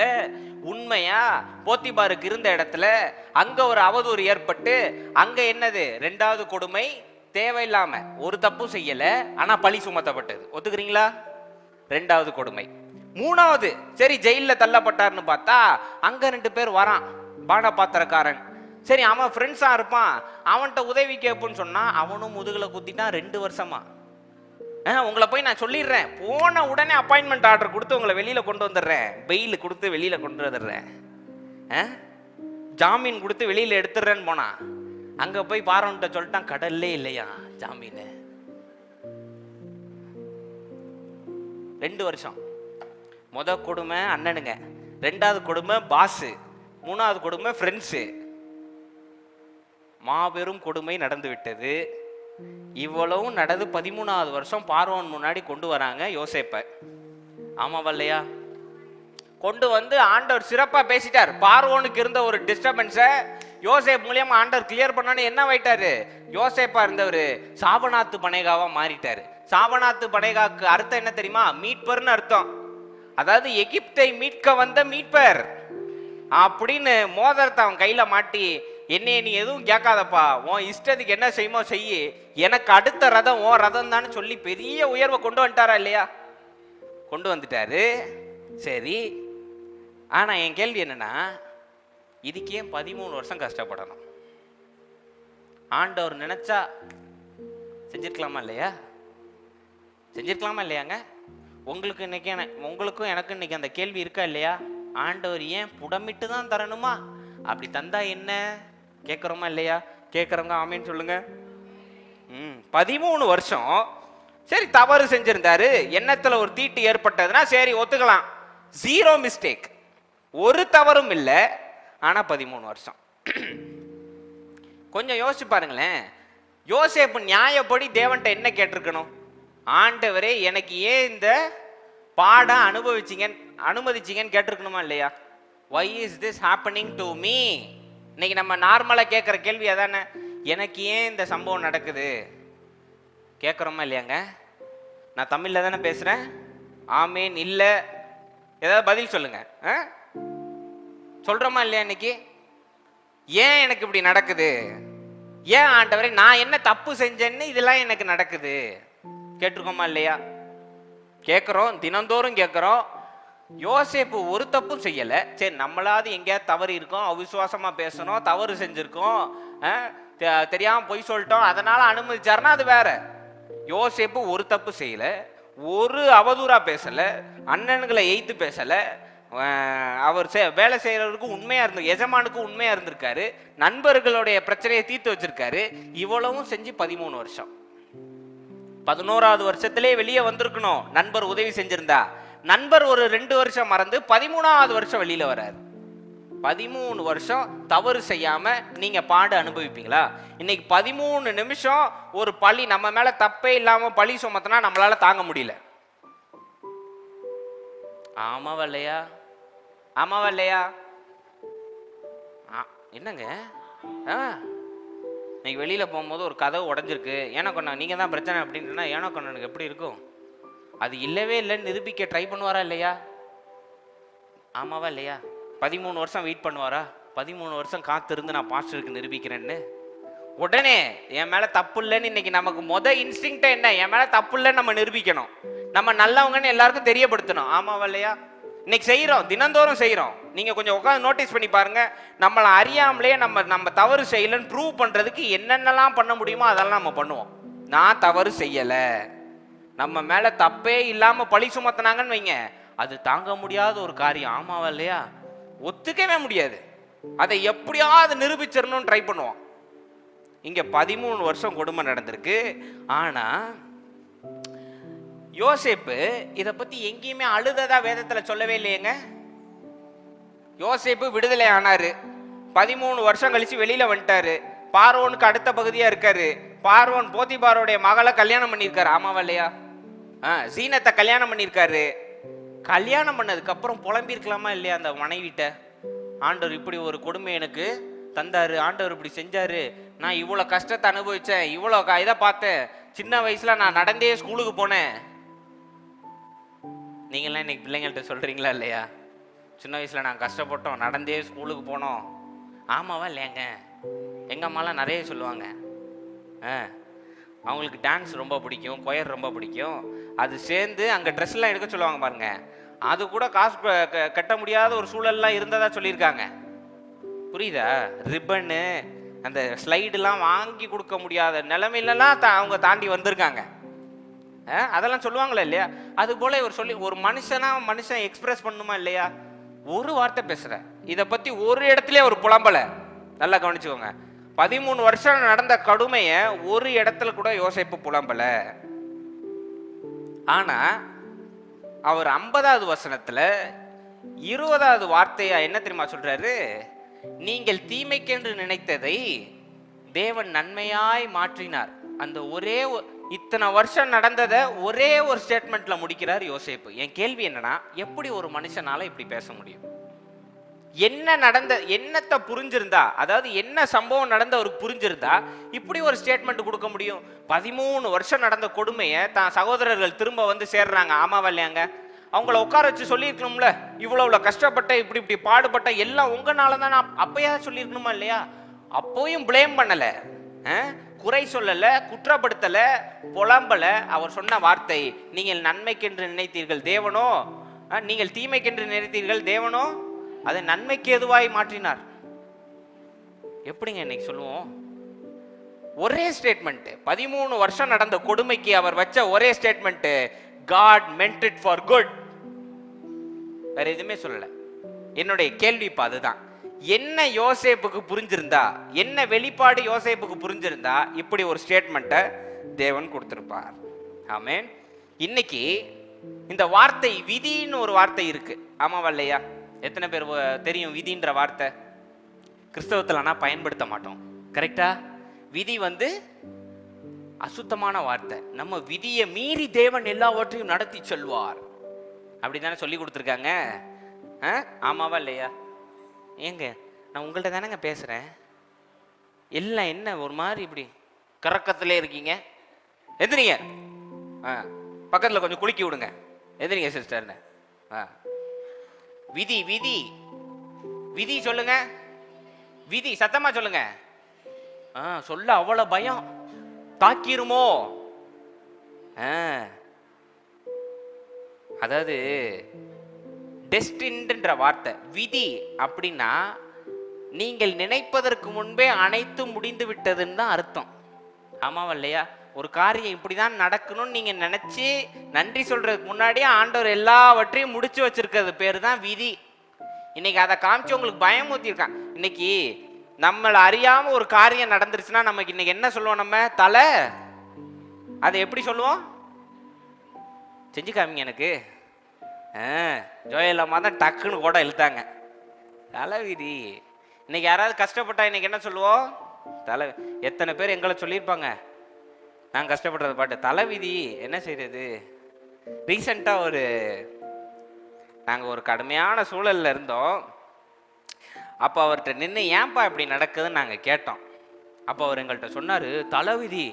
உண்மையா போத்திபாருக்கு இருந்த இடத்துல அங்க ஒரு அவதூறு ஏற்பட்டு அங்க என்னது ரெண்டாவது கொடுமை. தேவையில்லாம ஒரு தப்பு செய்யல, ஆனா பழி சுமத்தப்பட்டது. ஒத்துக்கிறீங்களா? ரெண்டாவது கொடுமை. மூணாவது, சரி ஜெயில தள்ளப்பட்டார்னு பார்த்தா அங்க 2 பேர் வரான். பானபாத்திரக்காரன். சரி அவன் ஃப்ரெண்ட்ஸா இருப்பான், அவன்கிட்ட உதவி கேட்புன்னு சொன்னா அவனும் முதுகுல குத்திட்டான் 2 வருஷமா. உங்களை போய் நான் சொல்லிடுறேன், போன உடனே அப்பாயின்மெண்ட் ஆர்டர் கொடுத்து உங்களை வெளியில கொண்டு வந்துடுறேன், பெயில் கொடுத்து வெளியில கொண்டு வந்துடுறேன், ஜாமீன் கொடுத்து வெளியில எடுத்துடுறேன்னு போனா அங்க போய் பாரவன்ட்ட சொல்லிட்டான், கடல்லே இல்லையா ஜாமீன். 2 வருஷம். முத கொடுமை அண்ணனுங்க, ரெண்டாவது கொடுமை பாஸ், மூணாவது கொடுமை ஃப்ரெண்ட்ஸு. மாபெரும் கொடுமை நடந்து விட்டது. இவ்வளவும் நடந்து 13வது வருஷம் பார்வோன் முன்னாடி கொண்டு வராங்க யோசேப்ப. ஆமாவல்லையா? கொண்டு வந்து ஆண்டவர் சிறப்பா பேசிட்டார். பார்வோனுக்கு இருந்த ஒரு டிஸ்டர்பன்ஸை யோசேப் மூலியமா ஆண்டவர் கிளியர் பண்ணான்னு என்ன வைட்டாரு, யோசேப்பா இருந்தவர் சாபநாத்து பனேகாவா மாறிட்டாரு. சாபநாத்து பனேகாக்கு அர்த்தம் என்ன தெரியுமா? மீட்பர்னு அர்த்தம். அதாவது எகிப்தை மீட்க வந்த மீட்பர் அப்படின்னு மோதிரத்தை அவன் கையில மாட்டி, என்னைய நீ எதுவும் கேட்காதப்பா, உன் இஷ்டத்துக்கு என்ன செய்யுமோ செய்யி, எனக்கு அடுத்த ரதம் உன் ரதம் தான் சொல்லி பெரிய உயர்வை கொண்டு வந்துட்டாரா இல்லையா? கொண்டு வந்துட்டாரு. சரி, ஆனா என் கேள்வி என்னன்னா, இதுக்கு ஏன் 13 வருஷம் கஷ்டப்படணும்? ஆண்டவர் நினைச்சா செஞ்சிருக்கலாமா இல்லையா? செஞ்சிருக்கலாமா இல்லையாங்க? உங்களுக்கு இன்னைக்கு உங்களுக்கும் எனக்கு இன்னைக்கு அந்த கேள்வி இருக்கா இல்லையா? ஆண்டவர் ஏன் புடமிட்டு தான் தரணுமா? அப்படி தந்தா என்ன? கேட்குறோமா இல்லையா? கேட்குறவங்க ஆமேன்னு சொல்லுங்க. 13 வருஷம் சரி தவறு செஞ்சிருந்தாரு, எண்ணத்துல ஒரு தீட்டு ஏற்பட்டதுன்னா சரி ஒத்துக்கலாம், 0 மிஸ்டேக், ஒரு தவறும் இல்லை. ஆனா 13 வருஷம். கொஞ்சம் யோசிச்சு பாருங்களேன். யோசேப்பு நியாயப்படி தேவன்கிட்ட என்ன கேட்டிருக்கணும்? ஆண்டவரே எனக்கு ஏன் இந்த பாடம் அனுமதிச்சிங்கன்னு கேட்டிருக்கணுமா இல்லையா? Why is this happening to me? இன்னைக்கு நம்ம நார்மலா கேட்கிற கேள்வி அதானே, எனக்கு ஏன் இந்த சம்பவம் நடக்குது கேட்குறோமா இல்லையாங்க? நான் தமிழ்ல தானே பேசுறேன். ஆமேன் இல்ல ஏதாவது பதில் சொல்லுங்க. சொல்றோமா இல்லையா? இன்னைக்கு ஏன் எனக்கு இப்படி நடக்குது? ஏன் ஆண்டவரே நான் என்ன தப்பு செஞ்சேன்னு இதெல்லாம் எனக்கு நடக்குது? கேட்டிருக்கோமா இல்லையா? கேட்குறோம், தினந்தோறும் கேட்குறோம். யோசேப்பு ஒரு தப்பும் செய்யலை. சரி நம்மளாவது எங்கேயாவது தவறு இருக்கோம், அவிசுவாசமா பேசணும், தவறு செஞ்சிருக்கோம், தெரியாம பொய் சொல்லிட்டோம், அதனால அனுமதிச்சாருன்னா அது வேற. யோசேப்பு ஒரு தப்பு செய்யல, ஒரு அவதூறா பேசல, அண்ணன்களை எய்த்து பேசல, அவர் வேலை செய்யறவருக்கு உண்மையா இருந்து, எஜமானுக்கு உண்மையா இருந்திருக்காரு, நண்பர்களுடைய பிரச்சனையை தீர்த்து வச்சிருக்காரு. இவ்வளவும் செஞ்சு 13 வருஷம். 11வது வருஷத்திலே வெளியே வந்திருக்கணும் நண்பர் உதவி செஞ்சிருந்தா. நண்பர் ஒரு 2 வருஷம் மறந்து 13வது வருஷம் வெளியில வராரு. 13 வருஷம் தவறு செய்யாம நீங்க பாடு அனுபவிப்பீங்களா? இன்னைக்கு 13 நிமிஷம் ஒரு பழி நம்ம மேல தப்பே இல்லாம பழி சுமத்தினா நம்மளால தாங்க முடியல. ஆமாவா இல்லையா? ஆமாவா இல்லையா? என்னங்க இன்னைக்கு வெளியில் போகும்போது ஒரு கதவு உடஞ்சிருக்கு, ஏனோக்கண்ணா நீங்கள் தான் பிரச்சனை அப்படின்னா ஏனோக்கண்ணனுக்கு எப்படி இருக்கும்? அது இல்லவே இல்லைன்னு நிரூபிக்க ட்ரை பண்ணுவாரா இல்லையா? ஆமாவா இல்லையா? 13 வருஷம் வெயிட் பண்ணுவாரா? 13 வருஷம் காத்திருந்து நான் பாஸ்டருக்கு நிரூபிக்கிறேன்னு உடனே என் மேலே தப்பு இல்லைன்னு இன்னைக்கு நமக்கு இன்ஸ்டிங்க்டா என்ன? என் மேலே தப்பு இல்லைன்னு நம்ம நிரூபிக்கணும், நம்ம நல்லவங்கன்னு எல்லாருக்கும் தெரியப்படுத்தணும். ஆமாவா இல்லையா? இன்னைக்கு செய்கிறோம், தினந்தோறும் செய்கிறோம். நீங்கள் கொஞ்சம் உட்காந்து நோட்டீஸ் பண்ணி பாருங்க, நம்மளை அறியாமலே நம்ம தவறு செய்யலைன்னு ப்ரூவ் பண்ணுறதுக்கு என்னென்னலாம் பண்ண முடியுமோ அதெல்லாம் நம்ம பண்ணுவோம். நான் தவறு செய்யலை, நம்ம மேலே தப்பே இல்லாமல் பழி சுமத்தினாங்கன்னு வைங்க, அது தாங்க முடியாத ஒரு காரியம். ஆமாவா இல்லையா? ஒத்துக்கவே முடியாது. அதை எப்படியாவது நிரூபிச்சிடணும்னு ட்ரை பண்ணுவோம். இங்கே 13 வருஷம் கொடுமை நடந்திருக்கு. ஆனால் யோசேப்பு இதை பற்றி எங்கேயுமே அழுததா வேதத்தில் சொல்லவே இல்லையேங்க. யோசேப்பு விடுதலை ஆனாரு, 13 வருஷம் கழிச்சு வெளியில வந்துட்டாரு, பார்வோனுக்கு அடுத்த பகுதியா இருக்காரு. பார்வோன் போத்திபாரோடைய மகளை கல்யாணம் பண்ணியிருக்காரு. ஆமாவா இல்லையா? சீனத்தை கல்யாணம் பண்ணியிருக்காரு. கல்யாணம் பண்ணதுக்கு அப்புறம் புலம்பி இருக்கலாமா இல்லையா அந்த மனைவிட்ட? ஆண்டவர் இப்படி ஒரு கொடுமை எனக்கு தந்தாரு, ஆண்டவர் இப்படி செஞ்சாரு, நான் இவ்வளோ கஷ்டத்தை அனுபவிச்சேன், இவ்வளோ இதை பார்த்தேன், சின்ன வயசுல நான் நடந்தே ஸ்கூலுக்கு போனேன். நீங்களாம் இன்னைக்கு பிள்ளைங்கள்ட்ட சொல்றீங்களா இல்லையா? சின்ன வயசுல நான் கஷ்டப்பட்டோம், நடந்தே ஸ்கூலுக்கு போனோம். ஆமாவா இல்லையாங்க? எங்க அம்மாலாம் நிறைய சொல்லுவாங்க. அவங்களுக்கு டான்ஸ் ரொம்ப பிடிக்கும், கொயர் ரொம்ப பிடிக்கும். அது சேர்ந்து அங்கே ட்ரெஸ்லாம் எடுக்க சொல்லுவாங்க பாருங்க, அது கூட காசு கட்ட முடியாத ஒரு சூழல்லாம் இருந்ததா சொல்லியிருக்காங்க. புரியுதா? ரிப்பனு அந்த ஸ்லைடுலாம் வாங்கி கொடுக்க முடியாத நிலைமையிலலாம் அவங்க தாண்டி வந்திருக்காங்க. அதெல்லாம் சொல்லுவாங்களா இல்லையா? அது போல இவர் சொல்லி ஒரு மனுஷன் எக்ஸ்பிரஸ் பண்ணுமா இல்லையா? ஒரு வார்த்தை பேசுற இதை பத்தி ஒரு இடத்துல ஒரு புலம்பலை. நல்லா கவனிச்சுக்கோங்க, 13 வருஷம் நடந்த கடுமைய ஒரு இடத்துல கூட யோசேப்பு புலம்பல. ஆனா அவர் 50வது வசனத்துல 20வது வார்த்தையா என்ன தெரியுமா சொல்றாரு? நீங்கள் தீமைக்கென்று நினைத்ததை தேவன் நன்மையாய் மாற்றினார். அந்த ஒரே இத்தனை வருஷம் நடந்ததை ஒரே ஒரு ஸ்டேட்மெண்ட்ல முடிக்கிறார் யோசேப்பு. என் கேள்வி என்னன்னா, எப்படி ஒரு மனுஷனால இப்படி பேச முடியும்? என்னத்தை புரிஞ்சிருந்தா, அதாவது என்ன சம்பவம் நடந்த அவருக்கு புரிஞ்சிருந்தா இப்படி ஒரு ஸ்டேட்மெண்ட் கொடுக்க முடியும்? 13 வருஷம் நடந்த கொடுமையை தான் சகோதரர்கள் திரும்ப வந்து சேர்றாங்க. ஆமாவா இல்லையாங்க? அவங்கள உட்கார வச்சு சொல்லியிருக்கணும்ல, இவ்வளவு கஷ்டப்பட்ட, இப்படி பாடுபட்ட, எல்லாம் உங்களால தான். அப்பயா சொல்லியிருக்கணுமா இல்லையா? அப்போயும் பிளேம் பண்ணல, குறை சொல்லல, குற்றப்படுத்தல, புலம்பல. அவர் சொன்ன வார்த்தை, நீங்கள் நன்மைக்கென்று நினைத்தீர்கள் தேவனோ, நீங்கள் தீமைக்கென்று நினைத்தீர்கள் தேவனோ அதை நன்மைக்கு எதுவாய் மாற்றினார். எப்படிங்க இன்னைக்கு சொல்லுவோம்? ஒரே ஸ்டேட்மெண்ட், 13 வருஷம் நடந்த கொடுமைக்கு அவர் வச்ச ஒரே statement, God meant it for good. வேற எதுவுமே சொல்லல. என்னுடைய கேள்வி இப்ப அதுதான், என்ன யோசேப்புக்கு புரிஞ்சிருந்தா, என்ன வெளிப்பாடு யோசேப்புக்கு புரிஞ்சிருந்தா இப்படி ஒரு ஸ்டேட்மெண்ட்டை தேவன் கொடுத்திருப்பார். ஆமென். இன்னைக்கு இந்த வார்த்தை விதின்னு ஒரு வார்த்தை இருக்கு. ஆமாவா இல்லையா? எத்தனை பேர் தெரியும் விதின்ற வார்த்தை? கிறிஸ்தவத்தில் ஆனால் பயன்படுத்த மாட்டோம். கரெக்டா? விதி அசுத்தமான வார்த்தை. நம்ம விதியை மீறி தேவன் எல்லாவற்றையும் நடத்தி செல்வார் அப்படித்தானே சொல்லி கொடுத்துருக்காங்க. ஆமாவா இல்லையா? ஏங்க நான் உங்கள்கிட்ட தானேங்க பேசுறேன், எல்லாம் என்ன ஒரு மாதிரி இப்படி கறக்கத்திலே இருக்கீங்க? எந்திரிங்க, பக்கத்தில் கொஞ்சம் குலுக்கி விடுங்க. எந்திரிங்க சிஸ்டர்னு. விதி விதி விதி சொல்லுங்க, விதி சத்தமா சொல்லுங்க. சொல்ல அவ்வளவு பயம், தாக்கிருமோ? அதாவது டெஸ்டின்ன்ற வார்த்தை விதி அப்படின்னா நீங்கள் நினைப்பதற்கு முன்பே அனைத்து முடிந்து விட்டதுன்னு தான் அர்த்தம். ஆமாவா இல்லையா? ஒரு காரியம் இப்படிதான் நடக்கணும்னு நீங்க நினைச்சு நன்றி சொல்றதுக்கு முன்னாடியே ஆண்டவர் எல்லாவற்றையும் முடிச்சு வச்சிருக்கிறது பேரு தான் விதி. இன்னைக்கு அதை காமிச்சு உங்களுக்கு பயமுறுத்திருக்கான். இன்னைக்கு நம்மளை அறியாம ஒரு காரியம் நடந்துருச்சுன்னா நமக்கு இன்னைக்கு என்ன சொல்லுவோம்? நம்ம தலை, அதை எப்படி சொல்லுவோம்? செஞ்சு காமிங்க எனக்கு. ஜோயல் அம்மா தான் டக்குன்னு கூட இழுத்தாங்க. தலை விதி. இன்னைக்கு யாராவது கஷ்டப்பட்டா இன்னைக்கு என்ன சொல்லுவோம்? தலை. எத்தனை பேர் எங்களை சொல்லியிருப்பாங்க நான் கஷ்டப்படுறது பாட்டு, தலை விதி, என்ன செய்யறது? ரீசெண்டாக நாங்கள் ஒரு கடுமையான சூழலில் இருந்தோம். அப்போ அவர்கிட்ட நின்று ஏன்பா இப்படி நடக்குதுன்னு நாங்கள் கேட்டோம். அப்போ அவர் எங்கள்கிட்ட சொன்னார், தலைவிதி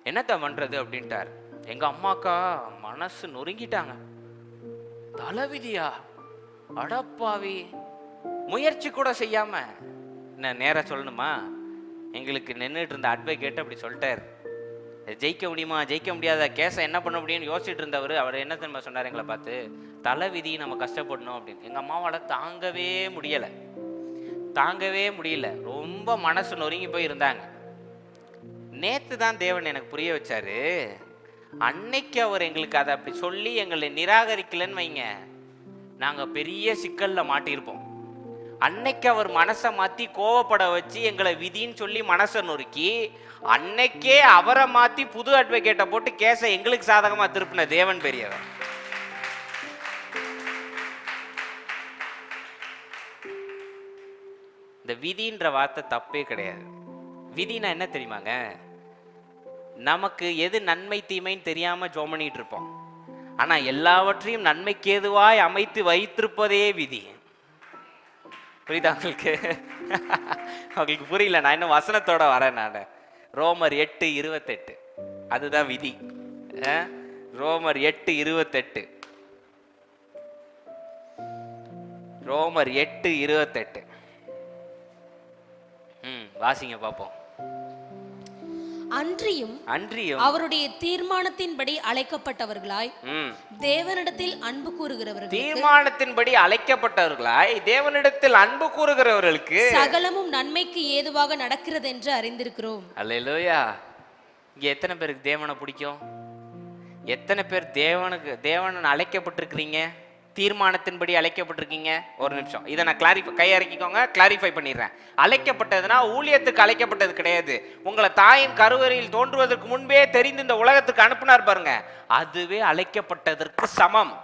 என்னத்த பண்ணுறது அப்படின்ட்டார். எங்கள் அம்மாக்கா மனசு நொறுங்கிட்டாங்க. தலைவிதியா, அடப்பாவி, முயற்சி கூட செய்யாம. என்ன நேராக சொல்லணுமா, எங்களுக்கு நின்றுட்டு இருந்த அட்வொகேட் அப்படி சொல்லிட்டார். ஜெயிக்க முடியுமா ஜெயிக்க முடியாத கேஸை என்ன பண்ண முடியும்னு யோசிச்சுட்டு இருந்தவர் அவர் என்ன தெரியுமா சொன்னார் எங்களை பார்த்து, தலைவிதி நம்ம கஷ்டப்படணும் அப்படின்னு. எங்கள் அம்மாவால் தாங்கவே முடியல, ரொம்ப மனசு நொறுங்கி போய் இருந்தாங்க. நேற்று தான் தேவன் எனக்கு புரிய வச்சாரு. அன்னைக்கு அவர் எங்களுக்கு அதை அப்படி சொல்லி எங்களை நிராகரிக்கலன்னு வைங்க, நாங்கள் பெரிய சிக்கலில் மாட்டியிருப்போம். அன்னைக்கு அவர் மனசை மாற்றி கோவப்பட வச்சு எங்களை விதின்னு சொல்லி மனசை நொறுக்கி, அன்னைக்கே அவரை மாற்றி புது அட்வொகேட்டை போட்டு கேஸை எங்களுக்கு சாதகமாக திருப்பின தேவன் பெரியவர். இந்த விதின்ற வார்த்தை தப்பே கிடையாது. விதினா என்ன தெரியுமாங்க, நமக்கு எது நன்மை தீமைன்னு தெரியாம ஜெபம் பண்ணிட்டு இருப்போம். ஆனா எல்லாவற்றையும் நன்மைக்கு ஏதுவாய் அமைத்து வைத்திருப்பதே விதி. புரியுதா உங்களுக்கு? அவங்களுக்கு புரியல, நான் இன்னும் வசனத்தோட வரேன். நான் ரோமர் 8:28 அதுதான் விதி. ரோமர் 8:28 ரோமர் 8:28 வாசிங்க பாப்போம். அன்றியும் அவருடைய தீர்மானத்தின்படி அழைக்கப்பட்டவர்களாய் தேவனிடத்தில் அன்பு கூறுகிறவர்கள், தீர்மானத்தின்படி அழைக்கப்பட்டவர்களாய் தேவனிடத்தில் அன்பு கூறுகிறவர்களுக்கு சகலமும் நன்மைக்கு ஏதுவாக நடக்கிறது என்று அறிந்திருக்கிறோம். அல்லேலூயா. இங்க எத்தனை பேருக்கு தேவனை பிடிக்கும்? எத்தனை பேர் தேவன் அழைக்கப்பட்டிருக்கிறீங்க? தீர்மானத்தின்படி அழைக்கப்பட்டிருக்கீங்க. ஒரு நிமிஷம், இதை நான் கிளாரிஃபை பண்ணிடுறேன். அழைக்கப்பட்டதுன்னா ஊழியத்துக்கு அழைக்கப்பட்டது கிடையாது. உங்களை தாயின் கருவறையில் தோன்றுவதற்கு முன்பே தெரிந்து இந்த உலகத்துக்கு அனுப்புனார் பாருங்க, அதுவே அழைக்கப்பட்டதற்கு சமம்.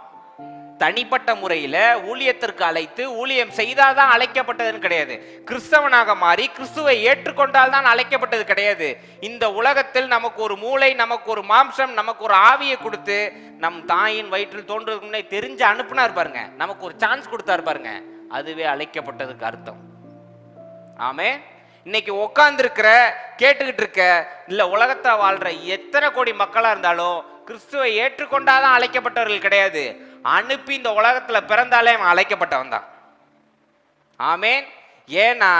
தனிப்பட்ட முறையில ஊழியத்திற்கு அழைத்து ஊழியம் செய்தால்தான் அழைக்கப்பட்டதுன்னு கிடையாது. கிறிஸ்தவனாக மாறி கிறிஸ்துவை ஏற்றுக்கொண்டால் தான் அழைக்கப்பட்டது கிடையாது. இந்த உலகத்தில் நமக்கு ஒரு மூளை, நமக்கு ஒரு மாம்சம், நமக்கு ஒரு ஆவியை கொடுத்து நம் தாயின் வயிற்றில் தோன்றதுக்கு முன்னே தெரிஞ்சு அனுப்புனார் பாருங்க, நமக்கு ஒரு சான்ஸ் கொடுத்தார் பாருங்க, அதுவே அழைக்கப்பட்டதுக்கு அர்த்தம். ஆமே. இன்னைக்கு உட்கார்ந்து இருக்கிற கேட்டுக்கிட்டு இருக்க இல்ல உலகத்தை வாழ்ற எத்தனை கோடி மக்களா இருந்தாலும் கிறிஸ்துவை ஏற்றுக்கொண்டாதான் அழைக்கப்பட்டவர்கள் கிடையாது. அனுப்பி இந்த உலகத்துல பிறந்தாலே அவன் அழைக்கப்பட்டவன் தான். ஆமேன். ஏன்னா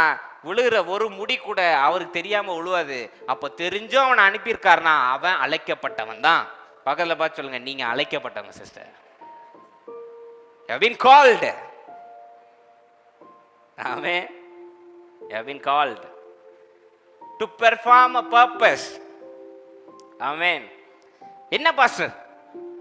விழுகிற ஒரு முடி கூட அவருக்கு தெரியாம விழுவாது. அப்ப தெரிஞ்சும் அவனை அனுப்பியிருக்காருனா அவன் அழைக்கப்பட்டவன் தான். பக்கத்துல பார்த்து சொல்லுங்க, நீங்க அழைக்கப்பட்டவங்க sister. You have been called. Amen. You have been called to perform a purpose. Amen. என்ன பாஸ்டர்,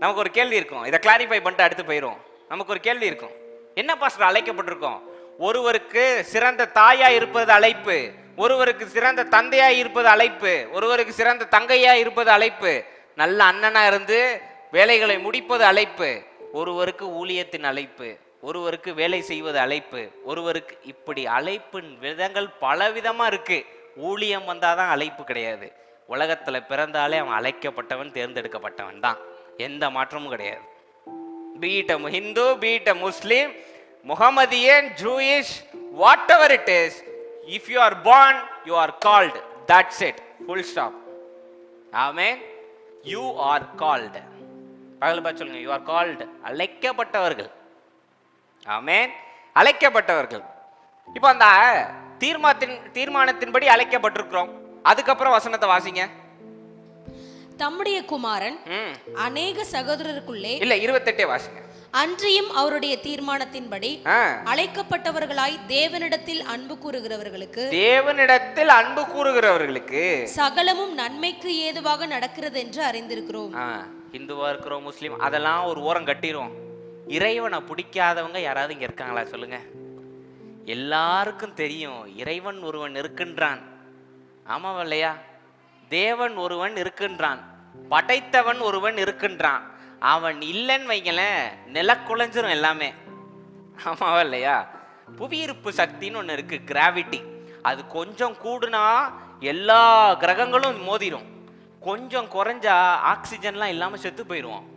நமக்கு ஒரு கேள்வி இருக்கும். இதை கிளாரிஃபை பண்ணிட்டு அடுத்து போயிடும். நமக்கு ஒரு கேள்வி இருக்கும், என்ன பாஸ்டர் அழைக்கப்பட்டிருக்கோம்? ஒருவருக்கு சிறந்த தாயா இருப்பது அழைப்பு, ஒருவருக்கு சிறந்த தந்தையா இருப்பது அழைப்பு, ஒருவருக்கு சிறந்த தங்கையா இருப்பது அழைப்பு, நல்ல அண்ணனா இருந்து வேலைகளை முடிப்பது அழைப்பு, ஒருவருக்கு ஊழியத்தின் அழைப்பு, ஒருவருக்கு வேலை செய்வது அழைப்பு, ஒருவருக்கு இப்படி அழைப்பின் விதங்கள் பலவிதமா இருக்கு. ஊழியம் வந்தாதான் அழைப்பு கிடையாது. உலகத்துல பிறந்தாலே அவன் அழைக்கப்பட்டவன், தேர்ந்தெடுக்கப்பட்டவன் தான். எந்த மாற்றமும் கிடையாது. Be it a Hindu, be it a Muslim, Muhammadian, Jewish, whatever it is, if you are born, you are called. That's it. Full stop. Amen. You are called. பகல் பார்த்து சொல்லுங்க, you are called. அழைக்கப்பட்டவர்கள். ஆமென். அழைக்கப்பட்டவர்கள். இப்போ அந்த தீர்மானத்தின்படி அழைக்கப்பட்டிருக்கிறோம். அதுக்கப்புறம் வசனத்தை வாசிங்க. தம்முடைய குமாரன் அநேக சகோதரருக்குள்ளே, இல்ல 28 வாசிங்க. அன்றியும் அவருடைய தீர்மானத்தின்படி அழைக்கப்பட்டவர்களாய் தேவனிடத்தில் அன்பு கூறுகிறவர்களுக்கு சகலமும் நன்மைக்கு ஏதுவாக நடக்கிறது என்று அறிந்திருக்கிறோம். இந்துவா இருக்கிறோம், முஸ்லீம், அதெல்லாம் ஒரு ஓரம் கட்டிரும். இறைவனை பிடிக்காதவங்க யாராவது இங்க இருக்காங்களா சொல்லுங்க? எல்லாருக்கும் தெரியும் இறைவன் ஒருவன் இருக்கின்றான். ஆமாவா இல்லையா? தேவன் ஒருவன் இருக்கின்றான், படைத்தவன் ஒருவன் இருக்கின்றான். அவன் இல்லைன்னு வைங்களேன், நிலக்குலைஞ்சிரும் எல்லாமே. ஆமாவா இல்லையா? புவியீர்ப்பு சக்தின்னு ஒன்று இருக்கு, கிராவிட்டி. அது கொஞ்சம் கூடுனா எல்லா கிரகங்களும் மோதிரும், கொஞ்சம் குறைஞ்சா ஆக்சிஜன்லாம் இல்லாமல் செத்து போயிடுவோம்.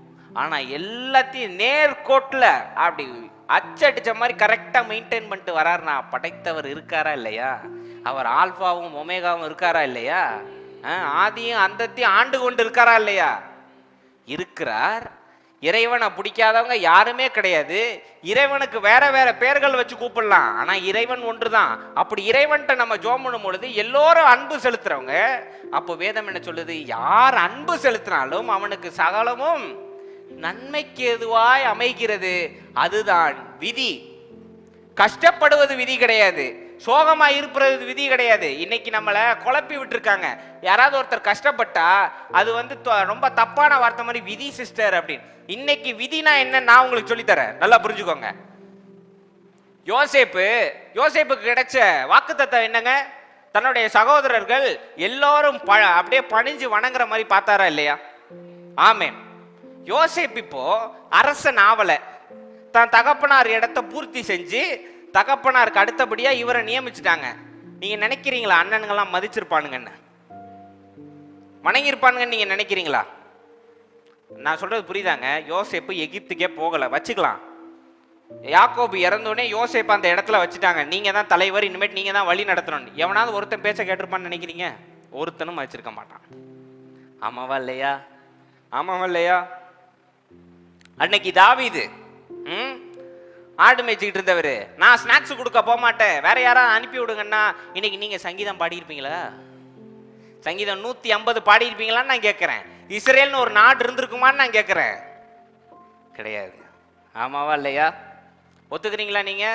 ஆனால் எல்லாத்தையும் நேர்கோட்டில் அப்படி அச்சடிச்ச மாதிரி கரெக்டாக மெயின்டைன் பண்ணிட்டு வராருனா படைத்தவர் இருக்காரா இல்லையா? அவர் ஆல்பாவும் ஒமேகாவும் இருக்காரா இல்லையா? ஆதியும் அந்தத்தையும் ஆண்டு கொண்டு இருக்காரா இல்லையா? இருக்கிறார். இறைவனை பிடிக்காதவங்க யாருமே கிடையாது. இறைவனுக்கு வேற வேற பேர்கள் வச்சு கூப்பிடலாம், ஆனா இறைவன் ஒன்றுதான். அப்படி இறைவன்கிட்ட நம்ம ஜெபம் பண்ணும் பொழுது எல்லோரும் அன்பு செலுத்துறவங்க. அப்போ வேதம் என்ன சொல்லுது? யார் அன்பு செலுத்தினாலும் அவனுக்கு சகலமும் நன்மைக்கு எதுவாய் அமைகிறது. அதுதான் விதி. கஷ்டப்படுவது விதி கிடையாது, சோகமா இருப்பது விதி கிடையாது. இன்னைக்கு நம்மளை குழப்பி விட்டுருக்காங்க. யாராவது ஒருத்தர் கஷ்டப்பட்டா அது வந்து ரொம்ப தப்பான வார்த்தை மாதிரி, விதி சிஸ்டர் அப்படின்னு. இன்னைக்கு விதினா என்ன நான் உங்களுக்கு சொல்லித்தரேன், நல்லா புரிஞ்சுக்கோங்க. யோசேப்புக்கு கிடைச்ச வாக்குத்தத்தம் என்னங்க? தன்னுடைய சகோதரர்கள் எல்லாரும் அப்படியே பணிஞ்சு வணங்குற மாதிரி பார்த்தாரா இல்லையா? ஆமென். யோசேப்பு இப்போ அரசன் ஆவல, தன் தகப்பனார் இடத்தை பூர்த்தி செஞ்சு தகப்பனாருக்கு அடுத்தபடியா இவரை நியமிச்சுட்டாங்க. நீங்க நினைக்கிறீங்களா அண்ணனுங்கெல்லாம் மதிச்சிருப்பானுங்கன்னு, வணங்கியிருப்பானுங்கன்னு நீங்க நினைக்கிறீங்களா? நான் சொல்றது புரியுதாங்க? யோசேப்பு எகிப்துக்கே போகல, வச்சுக்கலாம். யாக்கோபு இறந்தோடனே யோசேப்பு அந்த இடத்துல வச்சுட்டாங்க. நீங்க தான் தலைவர், இனிமேட்டு நீங்க தான் வழி நடத்தணும். எவனாவது ஒருத்தன் பேச்ச கேட்டிருப்பான்னு நினைக்கிறீங்க? ஒருத்தனும் வச்சிருக்க மாட்டான். ஆமாவா இல்லையா? ஆமாவா இல்லையா? அன்னைக்கு தாவீது ஆடு மேய்ச்சிக்கிட்டு இருந்தவர், நான் ஸ்நாக்ஸ் கொடுக்க போக மாட்டேன், வேற யாராவது அனுப்பி விடுங்கன்னா, இன்னைக்கு நீங்க சங்கீதம் பாடியிருப்பீங்களா? சங்கீதம் 150 பாடியிருப்பீங்களான்னு நான் கேட்கிறேன். இஸ்ரேல்னு ஒரு நாடு இருந்திருக்குமான்னு நான் கேட்கிறேன். கிடையாது. ஆமாவா இல்லையா? ஒத்துக்கிறீங்களா நீங்க?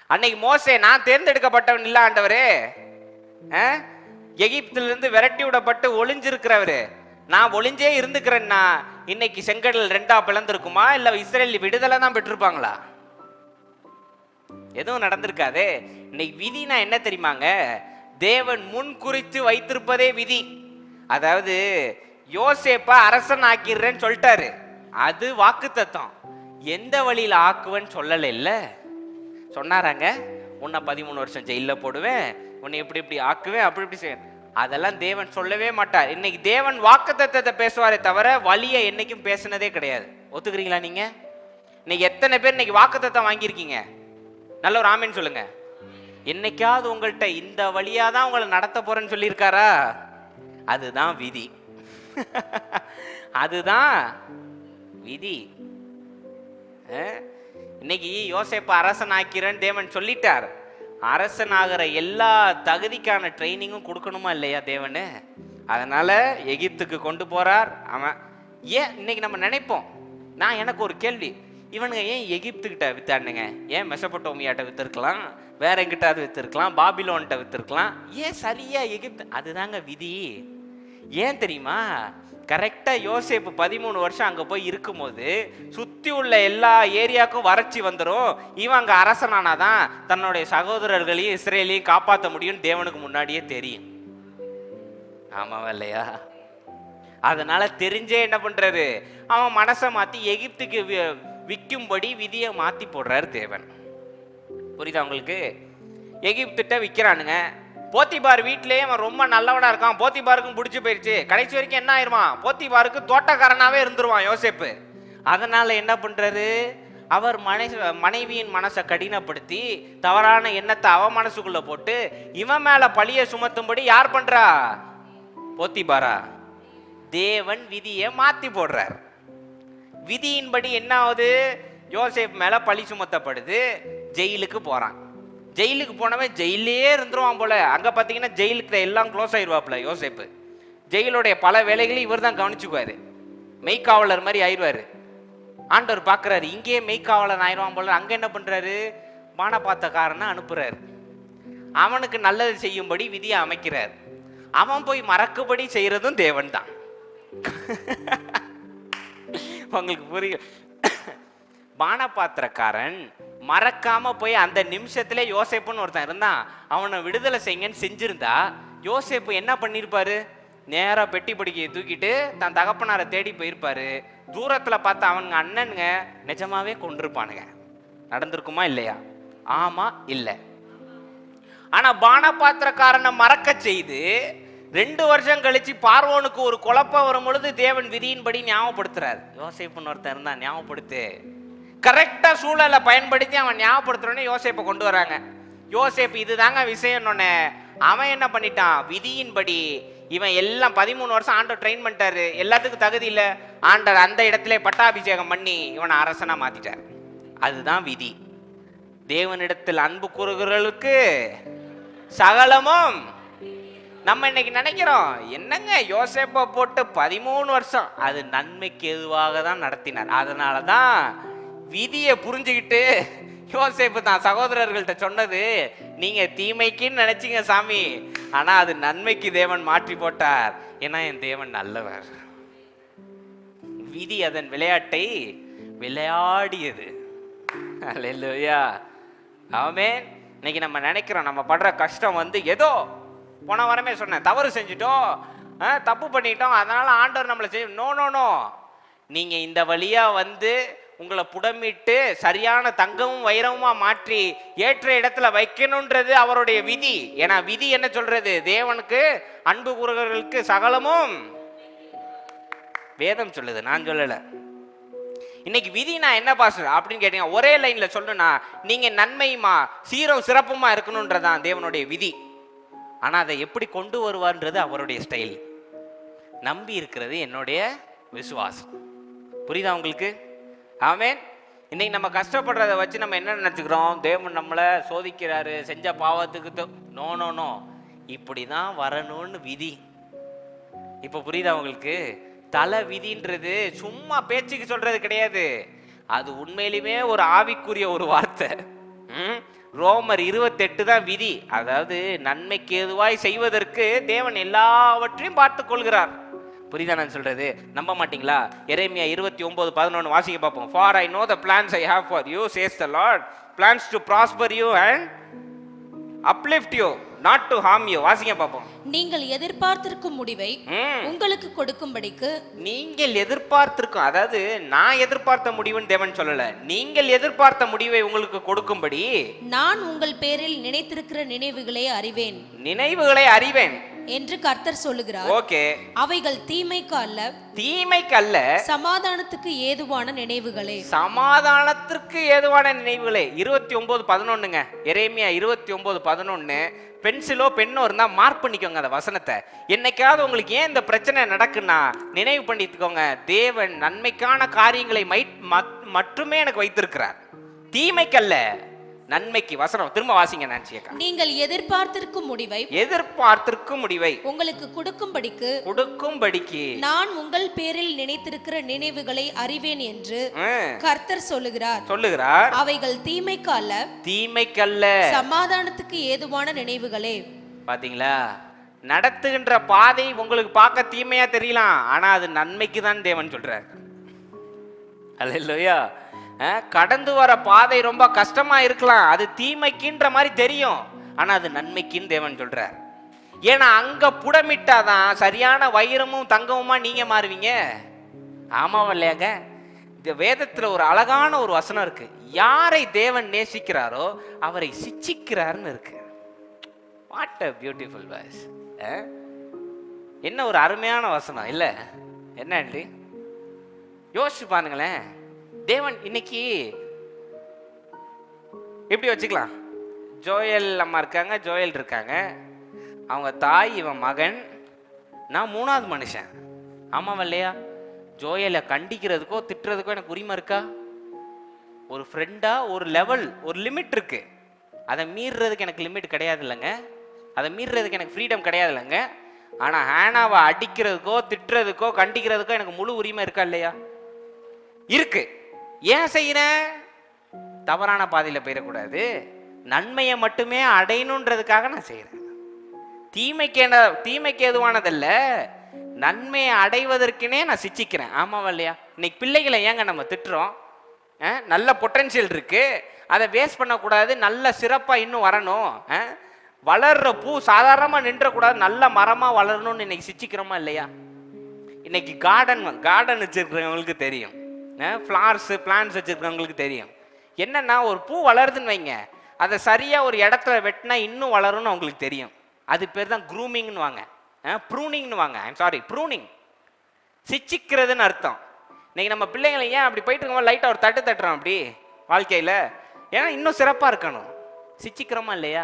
அன்னைக்கு மோசே, நான் தேர்ந்தெடுக்கப்பட்டவன் இல்ல ஆண்டவரே, எகிப்திலிருந்து விரட்டி விடப்பட்டு ஒளிஞ்சிருக்கிறவரு, நான் ஒளிஞ்சே இருந்துக்கிறேன்னா இன்னைக்கு செங்கடல் 2ஆ பிளந்திருக்குமா? இல்ல இஸ்ரேல் விடுதலை தான் பெற்றிருப்பாங்களா? எதுவும் நடந்திருக்காதே. இன்னைக்கு விதினா என்ன தெரியுமாங்க? தேவன் முன் குறித்து வைத்திருப்பதே விதி. அதாவது யோசேப்பா அரசன் ஆக்கிடுறேன்னு சொல்லிட்டாரு, அது வாக்குத்தத்தம். எந்த வழியில ஆக்குவேன்னு சொல்லல. இல்ல சொன்னாராங்க, உன்னை 13 வருஷம் ஜெயில போடுவேன், உன்னை எப்படி இப்படி ஆக்குவேன், அப்படி இப்படி செய்வேன். அதெல்லாம் தேவன் சொல்லவே மாட்டார். இன்னைக்கு தேவன் வாக்குத்தத்தத்தை பேசுவாரே தவிர வழியை என்னைக்கும் பேசினதே கிடையாது. ஒத்துக்கிறீங்களா நீங்க? இன்னைக்கு எத்தனை பேர் இன்னைக்கு வாக்குத்தத்தம் வாங்கியிருக்கீங்க? நல்ல ஒரு ஆமீன் சொல்லுங்க. என்னைக்காவது உங்கள்கிட்ட இந்த வழியா தான் உங்களை நடத்த போறேன்னு சொல்லியிருக்காரா? அதுதான் விதி. அதுதான் விதி. இன்னைக்கு யோசேப்பு அரசன் ஆக்கிறேன்னு தேவன் சொல்லிட்டார். அரசன் ஆகிற எல்லா தகுதிக்கான ட்ரைனிங்கும் கொடுக்கணுமா இல்லையா தேவனு? அதனால எகிப்துக்கு கொண்டு போறார். அவன் ஏன் இன்னைக்கு நம்ம நினைப்போம், எனக்கு ஒரு கேள்வி, இவனுங்க ஏன் எகிப்துக்கிட்ட வித்தானுங்க? ஏன் மெசபடோமியாட்ட வித்திருக்கலாம், வேற எங்கிட்டாவது வித்திருக்கலாம், பாபிலோன்கிட்ட வித்திருக்கலாம், ஏன் சரியா எகிப்து? அதுதாங்க விதி. ஏன் தெரியுமா? கரெக்டா யோசேப்பு 13 வருஷம் அங்க போய் இருக்கும்போது சுத்தி உள்ள எல்லா ஏரியாவுக்கும் வறட்சி வந்துடும். இவன் அங்க அரசனானாதான் தன்னுடைய சகோதரர்களையும் இஸ்ரேலையும் காப்பாற்ற முடியும் தேவனுக்கு முன்னாடியே தெரியும். ஆமாவா இல்லையா? அதனால தெரிஞ்சே என்ன பண்றாரு, அவன் மனசை மாத்தி எகிப்துக்கு விற்கும்படி விதியை மாத்தி போடுறாரு தேவன். புரியுதா உங்களுக்கு? எகிப்துட்ட விற்கிறானுங்க. போத்திபார் வீட்டிலேயே அவன் ரொம்ப நல்லவனா இருக்கான், போத்திபாருக்கும் பிடிச்சி போயிடுச்சு. கடைசி வரைக்கும் என்ன ஆயிருமா, போத்திபாருக்கு தோட்டக்காரனாவே இருந்துருவான் யோசேப்பு. அதனால என்ன பண்றாரு, அவர் மனைவியின் மனசை கடினப்படுத்தி தவறான எண்ணத்தை அவ மனசுக்குள்ள போட்டு இவன் மேல பழிய சுமத்தும்படி யார் பண்றா? போத்திபாரா? தேவன் விதியை மாத்தி போடுறார். விதியின்படி என்ன ஆகுது, யோசேப்பு மேல பழி சுமத்தப்படுது, ஜெயிலுக்கு போறான். ஜெயிலுக்கு போனவன் ஜெயிலே இருந்துருவான் போல. அங்க பாத்தீங்கன்னா ஜெயிலுக்கு எல்லாம் க்ளோஸ் ஆயிடுவாப்ல யோசேப்பு. ஜெயிலுடைய பல வேலைகளையும் இவர் தான் கவனிச்சுக்குவாரு, மெய்க்காவலர் மாதிரி ஆயிடுவாரு. ஆண்டவர் பாக்குறாரு, இங்கேயே மெய்க்காவலர் ஆயிடுவான் போல. அங்க என்ன பண்றாரு, பானபாத்தக்காரனை அனுப்புறாரு. அவனுக்கு நல்லது செய்யும்படி விதியை அமைக்கிறார். அவன் போய் மறக்கும்படி செய்யறதும் தேவன் தான். உங்களுக்கு புரியும்? பானபாத்திரக்காரன் மறக்காம போய் அந்த நிமிஷத்துல யோசேப்புன்னு ஒருத்தன் இருந்தான், அவனை விடுதலை செய்யுங்கன்னு செஞ்சிருந்தா யோசேப்பு என்ன பண்ணிருப்பாரு, நேரா பெட்டி படிக்கையை தூக்கிட்டு தன் தகப்பனாரை தேடி போயிருப்பாரு. தூரத்துல பார்த்த அவனுங்க அண்ணனுங்க நிஜமாவே கொண்டிருப்பானுங்க. நடந்திருக்குமா இல்லையா? ஆமா இல்ல. ஆனா பானபாத்திரக்காரனை மறக்க செய்து 2 வருஷம் கழிச்சு பார்வோனுக்கு ஒரு குழப்பம் வரும் பொழுது தேவன் விதியின்படி ஞாபகப்படுத்துறாரு. யோசேப்புன்னு ஒருத்தன் இருந்தான், ஞாபகப்படுத்து. கரெக்டா சூழலை பயன்படுத்தி அவன் ஞாபகப்படுத்துறோன்னு யோசேப்பை கொண்டு வராங்க. யோசேப்பு இதுதாங்க விஷயம்னு அவன் என்ன பண்ணிட்டான், விதியின்படி இவன் எல்லாம் 13 வருஷம் ஆண்டவர் ட்ரெயின் பண்ணிட்டாரு, எல்லாத்துக்கும் தகுதி இல்லை, ஆண்டவர் அந்த இடத்துல பட்டாபிஷேகம் பண்ணி இவனை அரசனா மாத்திட்டார். அதுதான் விதி. தேவனிடத்தில் அன்பு கூறுகிறவர்களுக்கு சகலமும். நம்ம இன்னைக்கு நினைக்கிறோம், என்னங்க யோசேப்பை போட்டு 13 வருஷம், அது நன்மைக்கு எதுவாக தான் நடத்தினார். அதனாலதான் விதியை புரிஞ்சுக்கிட்டு யோசேப்பு தான் சகோதரர்கள்ட்ட சொன்னது, நீங்க தீமைக்குன்னு நினைச்சீங்க சாமி, ஆனா அது நன்மைக்கு தேவன் மாற்றி போட்டார், ஏன்னா என் தேவன் நல்லவர். விதி அதன் விளையாட்டை விளையாடியது. அல்லேலூயா, ஆமென். இன்னைக்கு நம்ம நினைக்கிறோம், நம்ம படுற கஷ்டம் ஏதோ போன வாரமே சொன்னேன், தவறு செஞ்சுட்டோம், தப்பு பண்ணிட்டோம், அதனால ஆண்டவர் நம்மளை செய்ய. நோ நோ நோ, நீங்க இந்த வழியா உங்களை புடமிட்டு சரியான தங்கமும் வைரமுமா மாற்றி ஏற்ற இடத்துல வைக்கணும்ன்றது அவருடைய விதி. ஏன்னா விதி என்ன சொல்றது, தேவனுக்கு அன்பு கூறுகிறவர்களுக்கு சகலமும் வேதம் சொல்லுது, நான் சொல்லல. இன்னைக்கு விதி நான் என்ன பாஸ்டர் அப்படின்னு கேட்டீங்க, ஒரே லைன்ல சொல்லணும்னா நீங்க நன்மையுமா சீரும் சிறப்புமா இருக்கணும்ன்றதான் தேவனுடைய விதி. ஆனா அதை எப்படி கொண்டு வருவார்ன்றது அவருடைய ஸ்டைல். நம்பி இருக்கிறது என்னுடைய விசுவாசம். புரியுதா உங்களுக்கு? ஆமென். இன்னைக்கு நம்ம கஷ்டப்படுறத வச்சு நம்ம என்ன நினைச்சுக்கிறோம், தேவன் நம்மளை சோதிக்கிறாரு, செஞ்ச பாவத்துக்கு. நோ நோ நோ, இப்படிதான் வரணும்னு விதி. இப்ப புரியுதா உங்களுக்கு? தலை விதின்றது சும்மா பேச்சுக்கு சொல்றது கிடையாது, அது உண்மையிலுமே ஒரு ஆவிக்குரிய ஒரு வார்த்தை. ரோமர் 28 தான் விதி. அதாவது நன்மைக்கு ஏதுவாய் செய்வதற்கு தேவன் எல்லாவற்றையும் பார்த்து கொள்கிறார். புரியுதா நான் சொல்றது? நம்ப மாட்டீங்களா? எரேமியா 29:11 வாசிக்க பார்ப்போம். For I know the plans I have for you, says the Lord, plans to prosper you and uplift you, not to harm you. வாசிக்க பார்ப்போம். நீங்கள் எதிர்பார்த்திருக்கும் முடிவை உங்களுக்கு கொடுக்கும்படிக்கு. நீங்கள் எதிர்பார்த்திருக்கும், அதாவது நான் எதிர்பார்த்த முடிவுன்னு தேவன் சொல்லல, நீங்கள் எதிர்பார்த்த முடிவை உங்களுக்கு கொடுக்கும்படி நான் உங்கள் பேரில் நினைத்திருக்கிற நினைவுகளை அறிவேன். நினைவுகளை அறிவேன் என்று கர்த்தர் சொல்லுகிறார். ஓகே, அவைகள் தீமைக்கு அல்ல, தீமைக்கு அல்ல, சமாதானத்துக்கு ஏதுவான நினைவுகளே. சமாதானத்திற்கு ஏதுவான நினைவுகளே. 29:11ங்க, எரேமியா 29:11. பென்சிலோ பெண்ணோ இருந்தா மார்க் பண்ணிக்கோங்க அந்த வசனத்தை. என்னைக்காவது உங்களுக்கு ஏன் இந்த பிரச்சனை நடக்குன்னா நினைவு பண்ணிக்கோங்க, தேவன் நன்மைக்கான காரியங்களை மட்டுமே எனக்கு வைத்திருக்கிறார், தீமைக்கல்ல, நன்மைக்கு. வசனம் திரும்ப வாசிங்க நான்சியக்கா. நீங்கள் எதிர்பார்த்திருக்கும் முடிவை உங்களுக்கு கொடுக்கும்படிக்கு நான் உங்கள் பேரில் நினைத்திருக்கிற நினைவுகளை அறிவேன் என்று கர்த்தர் சொல்லுகிறார். அவைகள் தீமைக்கல்ல, சமாதானத்துக்கு ஏதுவான நினைவுகளே. பாத்தீங்களா? நடத்துகின்ற பாதை உங்களுக்கு பார்க்க தீமையா தெரியலாம், ஆனா அது நன்மைக்கு தான் தேவன் சொல்றார். அல்லேலூயா. கடந்து வர பாதை ரொம்ப கஷ்டமா இருக்கலாம், அது தீமைக்குன்ற மாதிரி தெரியும், ஆனா அது நன்மைக்குன்னு தேவன் சொல்றார். ஏன்னா அங்க புடமிட்டாதான் சரியான வைரமும் தங்கமுமா நீங்க மாறுவீங்க. ஆமாவா இல்லையாங்க? இந்த வேதத்துல ஒரு அழகான ஒரு வசனம் இருக்கு, யாரை தேவன் நேசிக்கிறாரோ அவரை சிச்சிக்கிறார்னு இருக்கு. What a beautiful verse. என்ன ஒரு அருமையான வசனம் இல்ல? என்ன யோசிச்சு பாருங்களேன். தேவன் இன்னைக்கு எப்படி வச்சுக்கலாம், ஜோயல் அம்மா இருக்காங்க, ஜோயல் இருக்காங்க, அவங்க தாய், இவன் மகன், நான் 3வது மனுஷன். ஆமாவா இல்லையா? ஜோயலை கண்டிக்கிறதுக்கோ திட்டுறதுக்கோ எனக்கு உரிமை இருக்கா? ஒரு ஃப்ரெண்டா ஒரு லெவல், ஒரு லிமிட் இருக்கு, அதை மீறுறதுக்கு எனக்கு லிமிட் கிடையாது இல்லைங்க, அதை மீறுறதுக்கு எனக்கு ஃப்ரீடம் கிடையாது இல்லைங்க. ஆனா ஹேனாவை அடிக்கிறதுக்கோ திட்டுறதுக்கோ கண்டிக்கிறதுக்கோ எனக்கு முழு உரிமை இருக்கா இல்லையா? இருக்கு. ஏன் செய்யறேன்? தவறான பாதையில போயிடக்கூடாது, நன்மையை மட்டுமே அடையணுன்றதுக்காக நான் செய்யறேன். தீமைக்கு எதுவானதல்ல, நன்மையை அடைவதற்குனே நான் சிச்சிக்கிறேன். ஆமாவா இல்லையா? இன்னைக்கு பிள்ளைகளை ஏங்க நம்ம திட்டுறோம்? நல்ல பொட்டன்ஷியல் இருக்கு, அதை வேஸ்ட் பண்ணக்கூடாது, நல்ல சிறப்பா இன்னும் வரணும், வளர்ற பூ சாதாரணமா நின்றக்கூடாது, நல்ல மரமா வளரணும்னு இன்னைக்கு சிச்சிக்கிறோமா இல்லையா? இன்னைக்கு கார்டன் வச்சிருக்கிறவங்களுக்கு தெரியும், ஃப்ளார்ஸ் பிளான்ஸ் வச்சிருக்கிறவங்களுக்கு தெரியும். என்னன்னா ஒரு பூ வளருதுன்னு வைங்க, அதை சரியா ஒரு இடத்துல வெட்டினா இன்னும் வளரும்னு அவங்களுக்கு தெரியும். அது பேர் தான் க்ரூமிங்னு வாங்க, ப்ரூனிங்னு வாங்க. ஐம் சாரி, ப்ரூனிங், சிச்சிக்கிறதுன்னு அர்த்தம். இன்னைக்கு நம்ம பிள்ளைங்களை ஏன் அப்படி போயிட்டு இருக்கோம், லைட்டாக ஒரு தட்டுறோம் அப்படி வாழ்க்கையில், ஏன்னா இன்னும் சிறப்பாக இருக்கணும். சிச்சிக்கிறோமா இல்லையா?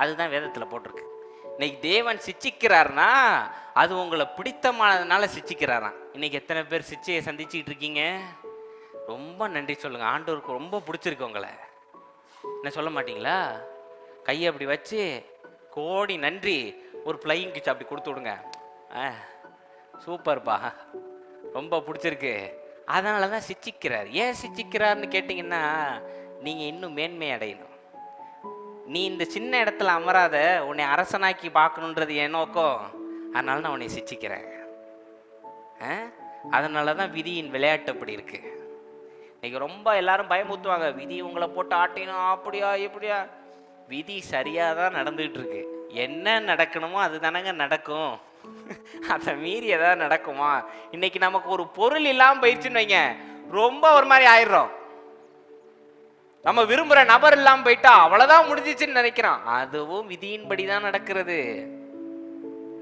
அதுதான் வேதத்தில் போட்டிருக்கு. இன்னைக்கு தேவன் சிச்சிக்கிறார்னா அது உங்களை பிடித்தமானதுனால சிச்சிக்கிறாராம். இன்னைக்கு எத்தனை பேர் சிச்சையை சந்திச்சுக்கிட்டு இருக்கீங்க? ரொம்ப நன்றி சொல்லுங்க. ஆண்டவருக்கு ரொம்ப பிடிச்சிருக்கு உங்களை. என்ன சொல்ல மாட்டீங்களா? கையை அப்படி வச்சு கோடி நன்றி ஒரு ஃப்ளையிங் கிச் அப்படி கொடுத்து விடுங்க. சூப்பர்ப்பா, ரொம்ப பிடிச்சிருக்கு. அதனால தான் சிச்சிக்கிறார். ஏன் சிச்சிக்கிறார்னு கேட்டிங்கன்னா, நீங்கள் இன்னும் மேன்மை அடையணும். நீ இந்த சின்ன இடத்துல அமராத, உன்னை அரசனாக்கி பார்க்கணுன்றது என் நோக்கம். அதனால நான் உன்னை சிச்சிக்கிறேன். அதனால தான் விதியின் விளையாட்டு அப்படி இருக்கு. இன்னைக்கு ரொம்ப எல்லாரும் பயமுத்துவாங்க, விதி உங்களை போட்டு ஆட்டினும் அப்படியா இப்படியா. விதி சரியாக தான் நடந்துகிட்டு இருக்கு. என்ன நடக்கணுமோ அது தானங்க நடக்கும். அதை மீறி எதாவது நடக்குமா? இன்னைக்கு நமக்கு ஒரு பொருள் இல்லாமல் போயிடுச்சுன்னு வைங்க, ரொம்ப ஒரு மாதிரி ஆயிடுறோம். நம்ம விரும்புகிற நபர் இல்லாமல் போயிட்டா அவ்வளோதான் முடிஞ்சிச்சுன்னு நினைக்கிறோம். அதுவும் விதியின்படி தான் நடக்கிறது.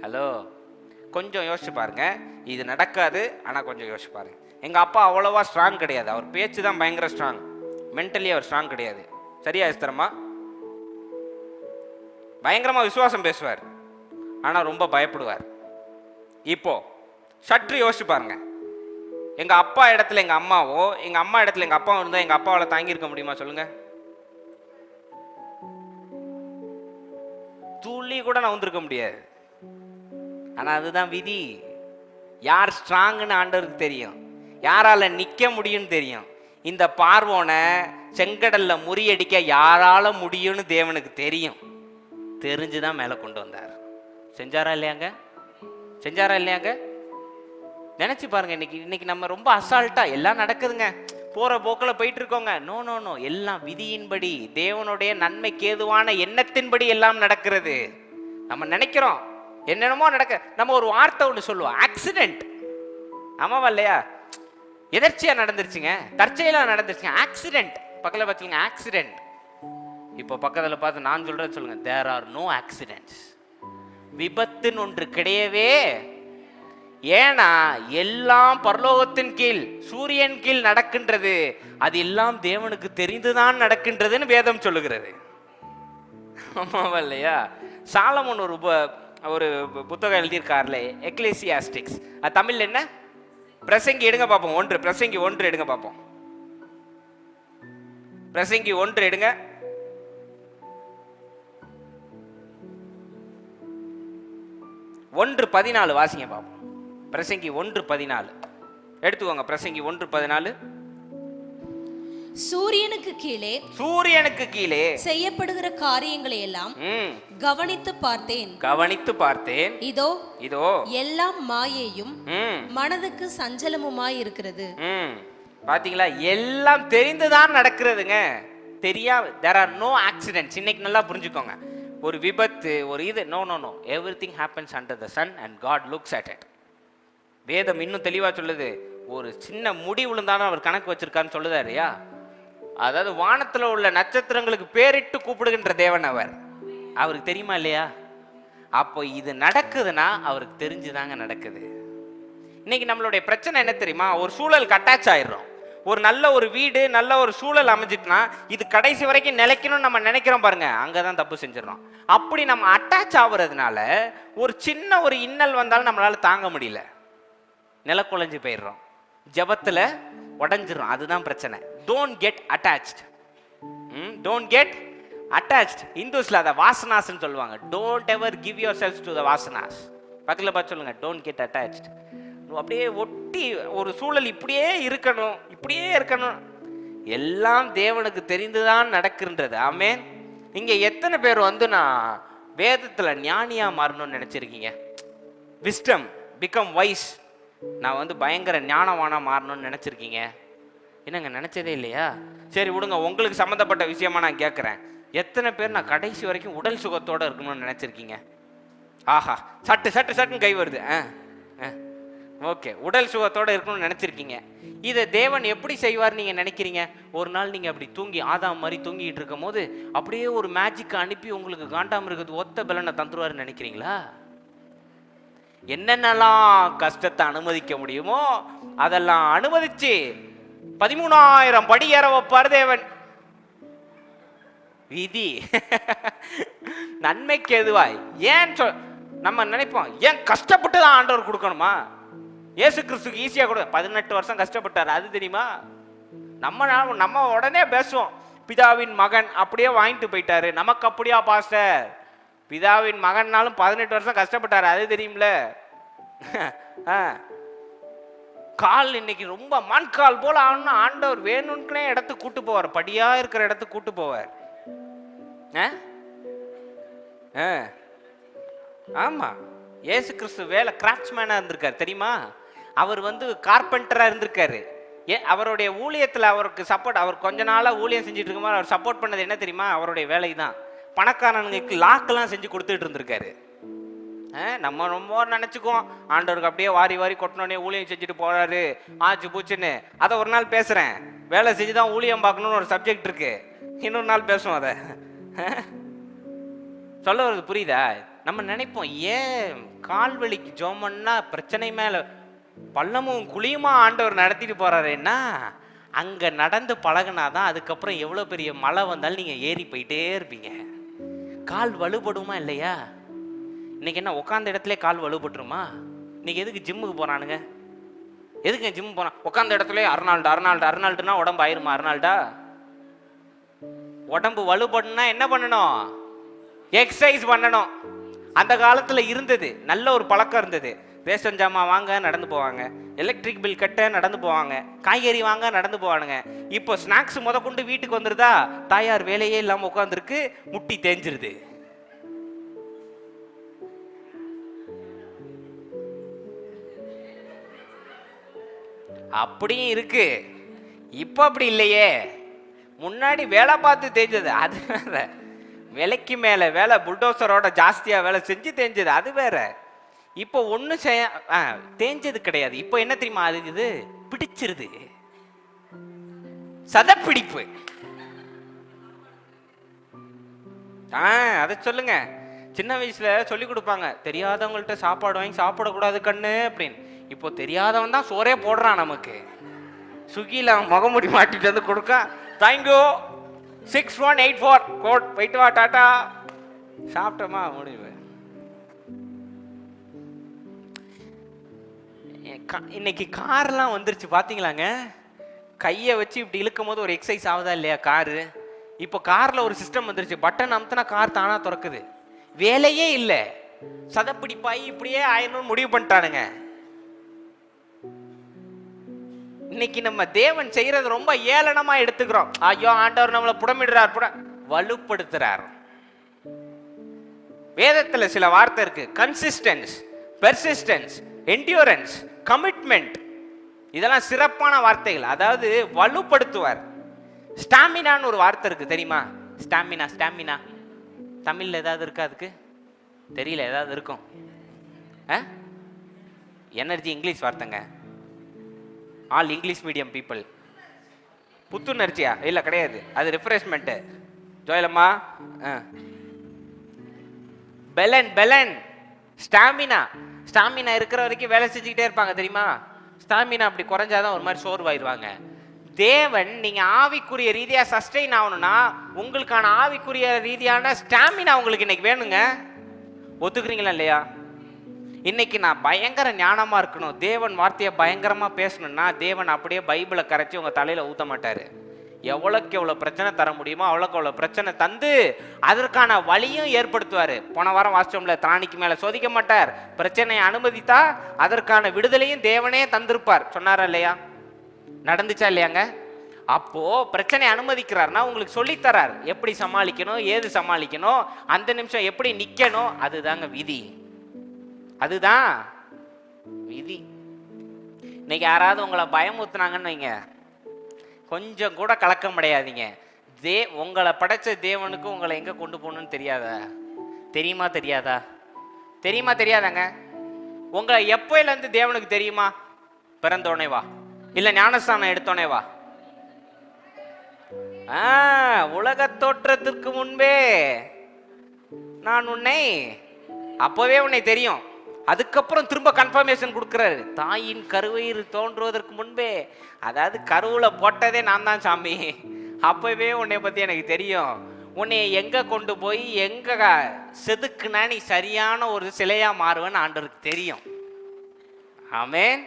ஹலோ, கொஞ்சம் யோசிச்சு பாருங்க. இது நடக்காது, ஆனால் கொஞ்சம் யோசிச்சு பாருங்க. எங்கள் அப்பா அவ்வளோவா ஸ்ட்ராங் கிடையாது. அவர் பேச்சு தான் பயங்கர ஸ்ட்ராங். மென்டலி அவர் ஸ்ட்ராங் கிடையாது. சரியா இஸ்தரமா? பயங்கரமாக விசுவாசம் பேசுவார், ஆனால் ரொம்ப பயப்படுவார். இப்போ சற்று யோசிச்சு பாருங்க. எங்க அப்பா இடத்துல எங்க அம்மாவோ, எங்க அம்மா இடத்துல எங்க அப்பாவும் இருந்தா எங்க அப்பாவால தாங்கி இருக்க முடியுமா சொல்லுங்க? துளி கூட நான் வந்திருக்க முடியாது. ஆனா அதுதான் விதி. யார் ஸ்ட்ராங்னு ஆண்டவருக்கு தெரியும், யாரால நிக்க முடியும்னு தெரியும். இந்த பார்வோனை செங்கடல்ல முறியடிக்க யாரால முடியும்னு தேவனுக்கு தெரியும். தெரிஞ்சுதான் மேல கொண்டு வந்தார். செஞ்சாரா இல்லையாங்க? செஞ்சாரா இல்லையாங்க? நினைச்சு பாருங்க. இன்னைக்கு நம்ம ரொம்ப அசால்ட்டா எல்லாம் நடக்குதுங்க, போற போக்கில் போயிட்டு இருக்கோங்க. நோ நோ நோ, எல்லாம் விதியின்படி, தேவனுடைய நன்மைக்கு ஏதுவான எண்ணத்தின்படி எல்லாம் நடக்கிறது. நம்ம நினைக்கிறோம் என்னென்னமோ நடக்க. நம்ம ஒரு வார்த்தை ஒன்று சொல்லுவோம், ஆக்சிடென்ட். ஆமாவா இல்லையா? எதர்ச்சியா நடந்துருச்சுங்க, தற்செயலா நடந்துருச்சுங்க, ஆக்சிடென்ட். பக்கத்தில் பார்த்துங்க, ஆக்சிடென்ட். இப்போ பக்கத்தில் பார்த்து நான் சொல்றேன் சொல்லுங்க, தேர் ஆர் நோ ஆக்சிடென்ட்ஸ். விபத்துன்னு ஒன்று கிடையவே. ஏன்னா எல்லாம் பரலோகத்தின் கீழ், சூரியன் கீழ் நடக்கின்றது. அது எல்லாம் தேவனுக்கு தெரிந்துதான் நடக்கின்றதுன்னு வேதம் சொல்லுகிறது. ஆமாவா இல்லையா? சாலமோன் ஒரு புத்தகம் எழுதியிருக்காருலே, எக்லேசியாஸ்டிக்ஸ். அது தமிழ் என்ன? பிரசங்கி எடுங்க பார்ப்போம். பிரசங்கி 1 எடுங்க பார்ப்போம். பிரசங்கி 1 எடுங்க. 1:14 வாசிங்க பார்ப்போம். பிரசங்கி 1:14 எடுத்துக்கோங்க. பிரசங்கி 1:14. சூரியனுக்கு கீழே செய்யப்படுகிற காரியங்களை எல்லாம் கவனித்து பார்த்தேன். இதோ எல்லாம் மாயையும் மனதுக்கு சஞ்சலமுமாய் இருக்கிறது. பாத்தீங்களா? எல்லாம் தெரிந்துதான் நடக்கிறதுங்க, தெரியாம. there are no accidents. இன்னைக்கு நல்லா புரிஞ்சுக்கோங்க. ஒரு விபத்து, ஒரு இது, no no no, everything happens under the sun and God looks at it. வேதம் இன்னும் தெளிவா சொல்லுது. ஒரு சின்ன முடி விழுந்தாலும் அவர் கணக்கு வச்சிருக்கான்னு சொல்லுதாருயா. அதாவது வானத்துல உள்ள நட்சத்திரங்களுக்கு பேரிட்டு கூப்பிடுகின்ற தேவன் அவர். அவருக்கு தெரியுமா இல்லையா? அப்போ இது நடக்குதுன்னா அவருக்கு தெரிஞ்சுதாங்க நடக்குது. இன்னைக்கு நம்மளுடைய பிரச்சனை என்ன தெரியுமா? ஒரு சூழலுக்கு அட்டாச் ஆயிடுறோம். ஒரு நல்ல ஒரு வீடு, நல்ல ஒரு சூழல் அமைஞ்சிட்டுனா இது கடைசி வரைக்கும் நிலைக்கணும்னு நம்ம நினைக்கிறோம் பாருங்க, அங்கதான் தப்பு செஞ்சிடறோம். அப்படி நம்ம அட்டாச் ஆகுறதுனால ஒரு சின்ன ஒரு இன்னல் வந்தாலும் நம்மளால தாங்க முடியல, நிலக்குலைஞ்சு போயிடுறோம், ஜபத்துல உடஞ்சிரும். அதுதான் பிரச்சனை. Don't get attached. Don't get attached. இந்துஸ்ல அதை வாசனாஸ்ன்னு சொல்லுவாங்க. Don't ever give yourself to the வாசனாஸ். பக்கத்தில் பார்த்து சொல்லுங்க, டோன்ட் கெட் அட்டாச்ட். அப்படியே ஒட்டி ஒரு சூழல் இப்படியே இருக்கணும், இப்படியே இருக்கணும். எல்லாம் தேவனுக்கு தெரிந்துதான் நடக்கின்றது. ஆமென். இங்க எத்தனை பேர் நான் வேதத்துல ஞானியா மாறணும்னு நினைச்சிருக்கீங்க? Wisdom, become wise. நான் பயங்கர ஞானவானா மாறணும்னு நினைச்சிருக்கீங்க? என்னங்க, நினைச்சதே இல்லையா? சரி விடுங்க, உங்களுக்கு சம்மந்தப்பட்ட விஷயமா நான் கேட்குறேன். எத்தனை பேர் நான் கடைசி வரைக்கும் உடல் சுகத்தோடு இருக்கணும்னு நினச்சிருக்கீங்க? ஆஹா, சட்டுன்னு கை வருது. ஓகே, உடல் சுகத்தோடு இருக்கணும்னு நினச்சிருக்கீங்க. இதை தேவன் எப்படி செய்வார் நீங்கள் நினைக்கிறீங்க? ஒரு நாள் நீங்கள் அப்படி தூங்கி ஆதாம் மாதிரி தூங்கிட்டு இருக்கும் போது அப்படியே ஒரு மேஜிக்கை அனுப்பி உங்களுக்கு காண்டாமிருகத்து ஒத்த பலனை தந்துருவாருன்னு நினைக்கிறீங்களா? என்னென்னலாம் கஷ்டத்தை அனுமதிக்க முடியுமோ அதெல்லாம் அனுமதிச்சு 13,000 படி ஏற வைப்பார் தேவன். விதி. நன்மைக்கு எதுவாய் ஏன் நம்ம நினைப்போம், ஏன் கஷ்டப்பட்டு தான் ஆண்டவர் கொடுக்கணுமா? இயேசு கிறிஸ்துக்கு ஈஸியா கொடு. 18 வருஷம் கஷ்டப்பட்டார், அது தெரியுமா? நம்ம உடனே பேசுவோம், பிதாவின் மகன் அப்படியே வாங்கிட்டு போயிட்டாரு. நமக்கு அப்படியா பாஸ்டர்? பிதாவின் மகன்னாலும் 18 வருஷம் கஷ்டப்பட்டாரு, அது தெரியும்ல. கால் இன்னைக்கு ரொம்ப மண்கால் போல ஆனா ஆண்டவர் வேணும்னே இடத்துக்கு கூட்டு போவார், படியா இருக்கிற இடத்துக்கு கூட்டு போவார். ஆமா, இயேசு கிறிஸ்து வேலை கிராஃப்ட்ஸ்மேனா இருந்திருக்காரு தெரியுமா? அவர் கார்பெண்டரா இருந்திருக்காரு. அவருடைய ஊழியத்துல அவருக்கு சப்போர்ட், அவர் கொஞ்ச நாளா ஊழியம் செஞ்சுட்டு இருக்கும்போது அவர் சப்போர்ட் பண்ணது என்ன தெரியுமா? அவருடைய வேலை தான். பணக்காரனுக்கு லாக்கெல்லாம் செஞ்சு கொடுத்துட்டு இருந்திருக்காரு. நம்ம ரொம்ப நினைச்சுக்குவோம் ஆண்டவருக்கு அப்படியே வாரி வாரி கொட்டினோடனே ஊழியம் செஞ்சுட்டு போறாரு ஆச்சு பூச்சுன்னு. அதை ஒரு நாள் பேசுறேன். வேலை செஞ்சுதான் ஊழியம் பார்க்கணும்னு ஒரு சப்ஜெக்ட் இருக்கு, இன்னொரு நாள் பேசுவோம். அதை சொல்ல வருது புரியுதா? நம்ம நினைப்போம், ஏன் கால்வலிக்கு ஜோமன்னா பிரச்சனை மேல பள்ளமும் குழியுமா ஆண்டவர் நடத்திட்டு போறாருன்னா, அங்க நடந்து பழகினாதான் அதுக்கப்புறம் எவ்வளவு பெரிய மழை வந்தாலும் நீங்க ஏறி போயிட்டே இருப்பீங்க. கால் வலுப்படுமா இல்லையா? இன்னைக்கு என்ன உட்காந்த இடத்துல கால் வலுப்பட்டுருமா? இன்னைக்கு எதுக்கு ஜிம்முக்கு போறானுங்க? எதுக்கு ஜிம் போறான்? உட்காந்த இடத்துல அர்னால்டுனா உடம்பு ஆயிருமா? அர்னால்டா உடம்பு வலுப்படணும்னா என்ன பண்ணணும்? எக்ஸசைஸ் பண்ணணும். அந்த காலத்துல இருந்தது, நல்ல ஒரு பழக்கம் இருந்தது. ரேஷன் ஜாமா வாங்க நடந்து போவாங்க, எலக்ட்ரிக் பில் கட்ட நடந்து போவாங்க, காய்கறி வாங்க நடந்து போவானுங்க. இப்போ ஸ்நாக்ஸ் கொண்டு வீட்டுக்கு வந்துருதா, தாயார் வேலையே இல்லாம உட்காந்துருக்கு, முட்டி தேஞ்சிருது. அப்படியும் இருக்கு. இப்ப அப்படி இல்லையே. முன்னாடி வேலை பார்த்து தேஞ்சது அது வேற, வேலைக்கு மேல வேலை புல்டோசரோட ஜாஸ்தியா வேலை செஞ்சு தேஞ்சது அது வேற. இப்போ ஒண்ணு தேஞ்சது கிடையாது. இப்போ என்ன தெரியுமா? அது இது பிடிச்சிருது, சதப்பிடிப்பு. அதை சொல்லுங்க. சின்ன வயசுல சொல்லி கொடுப்பாங்க, தெரியாதவங்கள்ட்ட சாப்பாடு வாங்கி சாப்பிடக்கூடாது கண்ணு அப்படின்னு. இப்போ தெரியாதவன் தான் சோறே போடுறான் நமக்கு. ஸ்விக்கியில் முகமுடி மாட்டிட்டு கொடுக்க, தேங்க்யூ 6184 கோட் போயிட்டு வா டாட்டா, சாப்பிட்டோமா முடிவு. இன்னைக்கு கார்லாம் வந்துருச்சு பாத்தீங்களாங்க? கையை வச்சு இப்படி இழுக்கும் போது ஒரு எக்ஸசைஸ் ஆகுதா இல்லையா காரு? இப்போ கார்ல ஒரு சிஸ்டம் வந்துருச்சு, பட்டன் அமுத்தினா கார் தானா திறக்குது. வேலையே இல்லை, சதப்பிடிப்பாயி இப்படியே ஆயிரணும் முடிவு பண்ணிட்டானுங்க. இன்னைக்கு நம்ம தேவன் செய்யறது ரொம்ப ஏளனமா எடுத்துக்கிறோம். ஐயோ ஆண்டவர் நம்மளை புடமிடுறார், வலுப்படுத்துறார். வேதத்துல சில வார்த்தை இருக்கு, கன்சிஸ்டன்ஸ், பெர்சிஸ்டன்ஸ், என்டியூரன்ஸ், கமிட்மெண்ட். இதெல்லாம் சிறப்பான வார்த்தைகள். அதாவது வலுப்படுத்துவார். ஸ்டாமினான்னு ஒரு வார்த்தை இருக்கு தெரியுமா? ஸ்டாமினா, ஸ்டாமினா தமிழ்ல ஏதாவது இருக்கா? அதுக்கு தெரியல, ஏதாவது இருக்கும். எனர்ஜி இங்கிலீஷ் வார்த்தைங்க. All English medium people. புத்துணர்ச்சியா? இல்ல கிடையாது, அது ரிஃப்ரெஷ்மெண்ட். ஜோயலம்மா, பெலன் பெலன், ஸ்டாமினா. ஸ்டாமினா இருக்கிற வரைக்கும் வேலை செஞ்சுக்கிட்டே இருப்பாங்க தெரியுமா? ஸ்டாமினா அப்படி குறைஞ்சாதான் ஒரு மாதிரி சோர்வாயிருவாங்க. தேவன் நீங்க ஆவிக்குரிய ரீதியா சஸ்டெயின் ஆகணும்னா உங்களுக்கான ஆவிக்குரிய ரீதியான ஸ்டாமினா உங்களுக்கு இன்னைக்கு வேணுங்க. ஒத்துக்கிறீங்களா இல்லையா? இன்னைக்கு நான் பயங்கர ஞானமா இருக்கணும், தேவன் வார்த்தையை பயங்கரமா பேசணும்னா தேவன் அப்படியே பைபிளை கரைச்சி உங்க தலையில ஊத்த மாட்டாரு. எவ்வளவுக்கு எவ்வளவு பிரச்சனை தர முடியுமோ அவ்வளோக்கு அவ்வளவு பிரச்சனை தந்து அதற்கான வழியும் ஏற்படுத்துவாரு. போன வாரம் வாசிச்சோம்ல, திராணிக்கு மேல சோதிக்க மாட்டார், பிரச்சனையை அனுமதித்தா அதற்கான விடுதலையும் தேவனே தந்திருப்பார். சொன்னாரா இல்லையா? நடந்துச்சா இல்லையாங்க? அப்போ பிரச்சனை அனுமதிக்கிறார்னா உங்களுக்கு சொல்லித்தரார், எப்படி சமாளிக்கணும், ஏது சமாளிக்கணும், அந்த நிமிஷம் எப்படி நிக்கணும். அதுதாங்க விதி, அதுதான் விதி. இன்னைக்கு யாராவது உங்களை பயமுறுத்துனாங்கன்னு வைங்க, கொஞ்சம் கூட கலக்கம் அடையாதீங்க. உங்களை படைச்ச தேவனுக்கு உங்களை எங்க கொண்டு போகணும்னு தெரியாதா? தெரியுமா தெரியாதா? தெரியுமா தெரியாதாங்க? உங்களை எப்போல இருந்து தேவனுக்கு தெரியுமா? பிறந்தோடனே வா, இல்ல ஞானஸ்தானம் எடுத்தோடனே வா? உலக தோற்றத்திற்கு முன்பே நான் உன்னை, அப்பவே உன்னை தெரியும். அதுக்கப்புறம் திரும்ப கன்ஃபர்மேஷன் கொடுக்குறாரு, தாயின் கருவயிறு தோன்றுவதற்கு முன்பே, அதாவது கருவுல போட்டதே நான் தான் சாமி, அப்பவே உன்னை பத்தி எனக்கு தெரியும். உன்னை எங்க கொண்டு போய் எங்க செதுக்குனா நீ சரியான ஒரு சிலையா மாறுவேன்னு ஆண்டவருக்கு தெரியும். ஆமென்.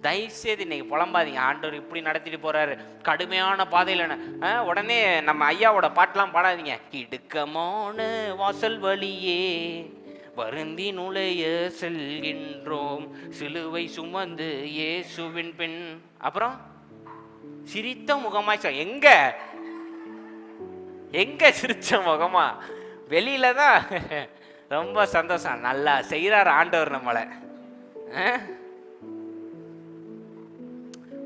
தயவுசெய்து இன்னைக்கு புலம்பாதீங்க, ஆண்டவர் இப்படி நடத்திட்டு போறாரு கடுமையான பாதையில். உடனே நம்ம ஐயாவோட பாட்டெல்லாம் பாடாதீங்க. இடுக்கமான வாசல் வழியே வருந்தி நுழைய செல்கின்றோம், சிலுவை சுமந்து இயேசுவின் பின். அப்புறம் சிரித்த முகமாய் எங்க எங்க சிரிச்ச முகமா? வெளியில தான் ரொம்ப சந்தோஷம், நல்லா செய்யறாரு ஆண்டவர் நம்மளை.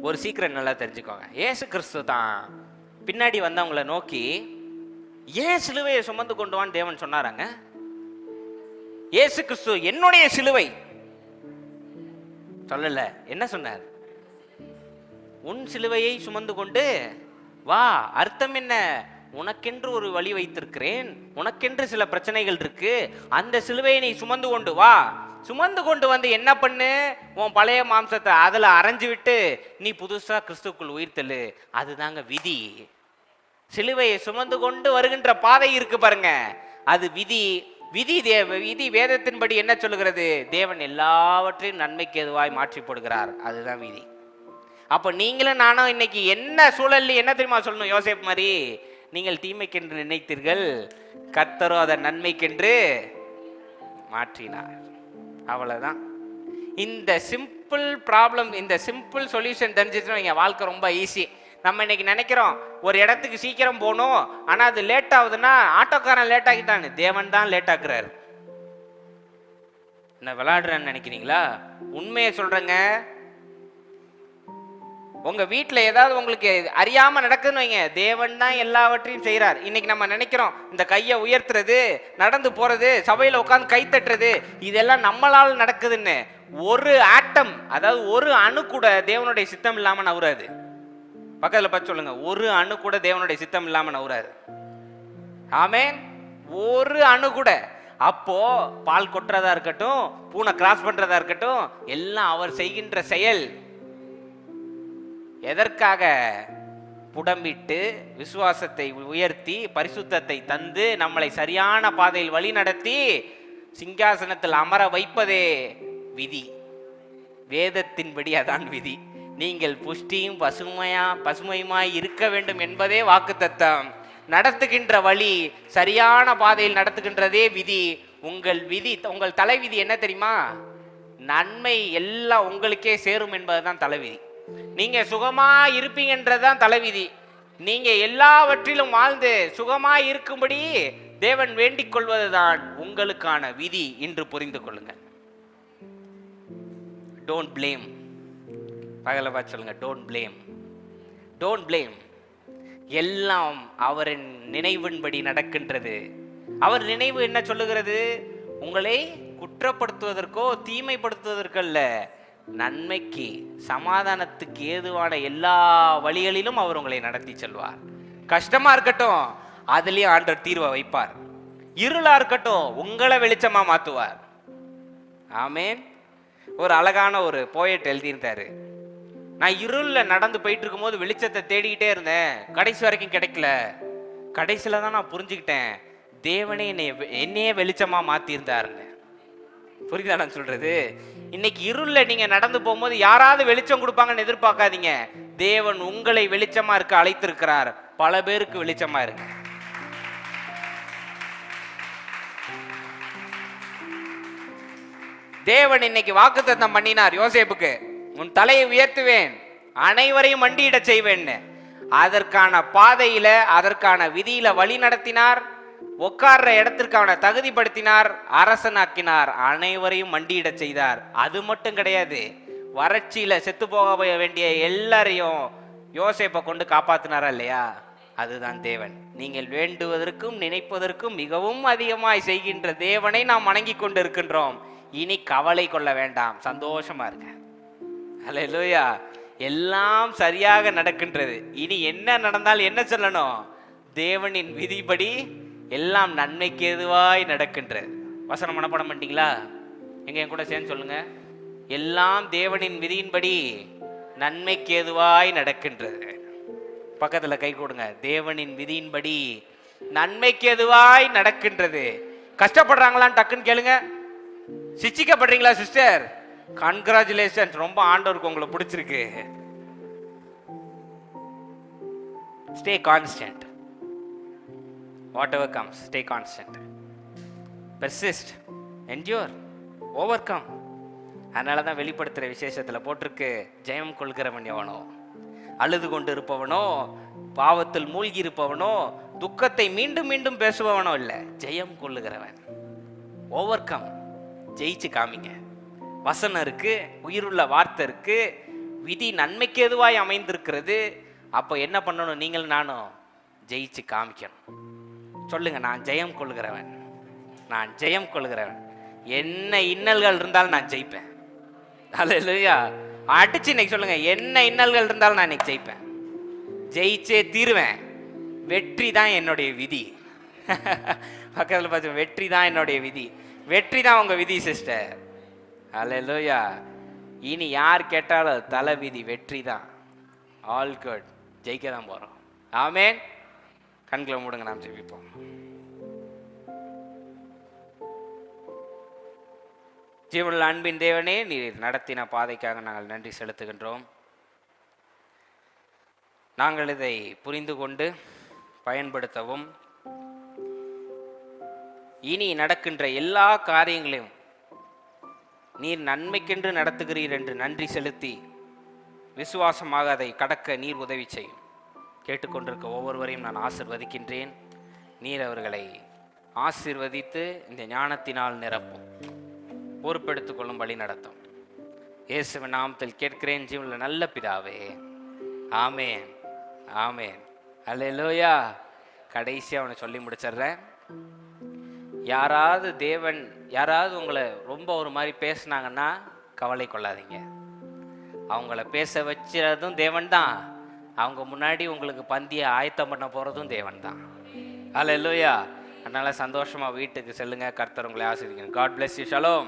ஒரு சீக்கிரம் நல்லா தெரிஞ்சுக்கோங்க, இயேசு கிறிஸ்து தான் பின்னாடி வந்தவங்களை நோக்கி ஏன் சிலுவையை சுமந்து கொண்டு வான்னு தேவன் சொன்னாராங்க. இயேசு கிறிஸ்து என்னுடைய சிலுவை சொல்லல, என்ன சொன்னார்? உன் சிலுவையை சுமந்து கொண்டு வா. அர்த்தம் என்ன? உனக்கென்று ஒரு வழி வைத்திருக்கிறேன், உனக்கென்று சில பிரச்சனைகள் இருக்கு, அந்த சிலுவையை நீ சுமந்து கொண்டு வா. சுமந்து கொண்டு வந்து என்ன பண்ணு? உன் பழைய மாம்சத்தை அதில் அரைஞ்சு விட்டு நீ புதுசா கிறிஸ்துக்குள் உயிர்த்தெழு. அதுதாங்க விதி. சிலுவையை சுமந்து கொண்டு வருகின்ற பாதை இருக்கு பாருங்க, அது விதி. விதி வேதத்தின்படி என்ன சொல்லுகிறது? தேவன் எல்லாவற்றையும் நன்மைக்கு எதுவாய் மாற்றி போடுகிறார், அதுதான் விதி. அப்ப நீங்களும் நானும் இன்னைக்கு என்ன சூழல் என்ன தெரியுமா சொல்லணும்? யோசேப்பு மாதிரி, நீங்கள் தீமைக்கென்று நினைத்தீர்கள், கர்த்தரோ அதை நன்மைக்கென்று மாற்றினார். அவ்வளவுதான். இந்த சிம்பிள் ப்ராப்ளம், இந்த சிம்பிள் சொல்யூஷன் தெரிஞ்சிச்சுன்னா வாழ்க்கை ரொம்ப ஈஸி. நம்ம இன்னைக்கு நினைக்கிறோம் ஒரு இடத்துக்கு சீக்கிரம் போகணும், ஆனா அது லேட் ஆகுதுன்னா ஆட்டோக்காரன் லேட் ஆகிட்டான்னு, தேவன் தான் லேட் ஆக்குறாரு. என்ன விளையாடுறேன்னு நினைக்கிறீங்களா? உண்மையை சொல்றேங்க. உங்க வீட்டில் ஏதாவது உங்களுக்கு அறியாம நடக்குதுன்னு வைங்க, தேவன் தான் எல்லாவற்றையும் செய்யறார். இன்னைக்கு நம்ம நினைக்கிறோம் இந்த கையை உயர்த்துறது, நடந்து போறது, சபையில உட்காந்து கை தட்டுறது, இதெல்லாம் நம்மளால் நடக்குதுன்னு. ஒரு ஆட்டம், அதாவது ஒரு அணு கூட தேவனுடைய சித்தம் இல்லாம நவுறாது. பக்கத்துல பார்த்து சொல்லுங்க, ஒரு அணு கூட தேவனுடைய சித்தம் இல்லாம நவுறாது. ஆமென். ஒரு அணு கூட. அப்போ பால் கொட்டுறதா இருக்கட்டும், பூனை கிராஸ் பண்றதா இருக்கட்டும், எல்லாம் அவர் செய்கின்ற செயல். எதற்காக? புடம்பிட்டு விசுவாசத்தை உயர்த்தி பரிசுத்தத்தை தந்து நம்மளை சரியான பாதையில் வழி நடத்தி சிங்காசனத்தில் அமர வைப்பதே விதி. வேதத்தின்படி அதான் விதி. நீங்கள் புஷ்டியும் பசுமையுமாய் இருக்க வேண்டும் என்பதே வாக்குத்தத்தம். நடத்துகின்ற வழி சரியான பாதையில் நடத்துகின்றதே விதி. உங்கள் விதி, உங்கள் தலைவிதி என்ன தெரியுமா? நன்மை எல்லாம் உங்களுக்கே சேரும் என்பதுதான் தலைவிதி. நீங்க சுகமா இருப்பீங்கன்றதுதான் தலைவிதி. நீங்க எல்லாவற்றிலும் வாழ்ந்து சுகமா இருக்கும்படி தேவன் வேண்டிக் கொள்வதுதான் உங்களுக்கான விதி என்று புரிந்து கொள்ளுங்க. Don't blame. பகல பார்த்து சொல்லுங்க, டோன்ட் பிளேம். Don't blame. எல்லாம் அவரின் நினைவின்படி நடக்கின்றது. அவர் நினைவு என்ன சொல்லுகிறது? உங்களை குற்றப்படுத்துவதற்கோ தீமைப்படுத்துவதற்கோ அல்ல, நன்மைக்கு சமாதானத்துக்கு ஏதுவான எல்லா வழிகளிலும் அவர் உங்களை நடத்தி செல்வார். கஷ்டமா இருக்கட்டும், அதுலயும் ஆண்டவர் தீர்வை வைப்பார். இருளா இருக்கட்டும், உங்களை வெளிச்சமா மாத்துவார். ஆமென். ஒரு அழகான ஒரு போயட் எழுதியிருந்தாரு. நான் இருள்ல நடந்து போயிட்டு இருக்கும் போது வெளிச்சத்தை தேடிக்கிட்டே இருந்தேன், கடைசி வரைக்கும் கிடைக்கல. கடைசியில தான் நான் புரிஞ்சுக்கிட்டேன், தேவனே என்னையே வெளிச்சமா மாத்திருந்தாருன்னு. புரியுதா நான் சொல்றது? இன்னைக்கு இருள்ல நீங்க நடந்து போகும்போது யாராவது வெளிச்சம் கொடுப்பாங்கன்னு எதிர்பார்க்காதீங்க. தேவன் உங்களை வெளிச்சமா இருக்க அழைத்திருக்கிறார். பல பேருக்கு வெளிச்சமா இருக்கு. தேவன் இன்னைக்கு வாக்குத்தத்தம் பண்ணினார் யோசேப்புக்கு, உன் தலையை உயர்த்துவேன், அனைவரையும் மண்டியிட செய்வேன்னு. அதற்கான பாதையில, அதற்கான விதியில வழி நடத்தினார். உட்கார்ற இடத்திற்கு அவனை தகுதிப்படுத்தினார், அரசனாக்கினார், அனைவரையும் மண்டியிட செய்தார். அது மட்டும் கிடையாது, வறட்சியில செத்து போக வேண்டிய எல்லாரையும் யோசேப்பை கொண்டு காப்பாத்தினாரா இல்லையா? அதுதான் தேவன். நீங்கள் வேண்டுவதற்கும் நினைப்பதற்கும் மிகவும் அதிகமாய் செய்கின்ற தேவனை நாம் வணங்கி கொண்டு இருக்கின்றோம். இனி கவலை கொள்ள வேண்டாம், சந்தோஷமா இருக்க. அல்லேலூயா. எல்லாம் சரியாக நடக்கின்றது. இனி என்ன நடந்தால் என்ன சொல்லணும்? தேவனின் விதிப்படி எல்லாம் நன்மைக்கு எதுவாய் நடக்கின்றது. வசனம் மனப்பாடம் பண்ணிட்டீங்களா? எங்க என் கூட சேர்ந்து சொல்லுங்க. எல்லாம் தேவனின் விதியின்படி நன்மைக்கு எதுவாய் நடக்கின்றது. பக்கத்துல கை கொடுங்க. தேவனின் விதியின்படி நன்மைக்கு எதுவாய் நடக்கின்றது. கஷ்டப்படுறாங்களான்னு டக்குன்னு கேளுங்க. சிச்சிக்கப்படுறீங்களா சிஸ்டர்? கங்க்ராச்சுலேஷன், ரொம்ப ஆண்டவருக்கு உங்களை பிடிச்சிருக்கு. Stay constant. Whatever comes, stay constant. Persist, endure, overcome. அதனால தான் வெளிப்படுத்துகிற விசேஷத்தில் போட்டிருக்கு, ஜெயம் கொள்கிறவன் எவனோ, அழுது கொண்டு இருப்பவனோ, பாவத்தில் மூழ்கி இருப்பவனோ, துக்கத்தை மீண்டும் மீண்டும் பேசுபவனோ இல்லை, ஜெயம் கொள்ளுகிறவன். ஓவர் கம், ஜெயிச்சு காமிங்க. வசனம் இருக்கு, உயிருள்ள வார்த்தை இருக்கு, விதி நன்மைக்கு எதுவாய் அமைந்திருக்கிறது. அப்போ என்ன பண்ணணும்? நீங்கள் நானும் ஜெயிச்சு காமிக்கணும். சொல்லுங்க, நான் ஜெயம் கொள்கிறவன், நான் ஜெயம் கொள்கிறவன். என்ன இன்னல்கள் இருந்தாலும் நான் ஜெயிப்பேன். அல்லேலூயா. அடிச்சு இன்னைக்கு சொல்லுங்க, என்ன இன்னல்கள் இருந்தாலும் நான் இன்னைக்கு ஜெயிப்பேன், ஜெயிச்சே தீருவேன். வெற்றி தான் என்னுடைய விதி. பக்கத்தில் பார்த்து, வெற்றி தான் என்னுடைய விதி. வெற்றி தான் உங்க விதி சிஸ்டர். அல்லேலூயா. இனி யார் கேட்டாலும் தலை விதி வெற்றி தான். ஆல் குட், ஜெயிக்க தான் போறோம். ஆமென். கண்களை மூடுங்க, நாம் ஜெபிப்போம். ஜீவனுள்ள அன்பின் தேவனே, நீர் நடத்தின பாதைக்காக நாங்கள் நன்றி செலுத்துகின்றோம். நாங்கள் இதை புரிந்து கொண்டு பயன்படுத்தவும், இனி நடக்கின்ற எல்லா காரியங்களையும் நீர் நன்மைக்கென்று நடத்துகிறீர் என்று நன்றி செலுத்தி விசுவாசமாக அதை கடக்க நீர் உதவி செய்யும். கேட்டுக்கொண்டிருக்க ஒவ்வொருவரையும் நான் ஆசிர்வதிக்கின்றேன். நீர் அவர்களை ஆசிர்வதித்து இந்த ஞானத்தினால் நிரப்பும், பொறுப்பெடுத்துக் கொள்ளும் வழி நடத்தும். இயேசுவின் நாமத்தில் கேட்கிறேன் ஜீவனுள்ள நல்ல பிதாவே, ஆமேன், ஆமேன். அல்லேலூயா. கடைசியாக அவனை சொல்லி முடிச்சிடுறேன். யாராவது உங்களை ரொம்ப ஒரு மாதிரி பேசுனாங்கன்னா கவலை கொள்ளாதீங்க. அவங்கள பேச வச்சதும் தேவன் தான், அவங்க முன்னாடி உங்களுக்கு பந்தியை ஆயத்தம் பண்ண போகிறதும் தேவன் தான். அல்லேலூயா. அதனால் சந்தோஷமாக வீட்டுக்கு செல்லுங்க. கர்த்தர் உங்களை ஆசீர்வதிக்கணும். God bless you. Shalom.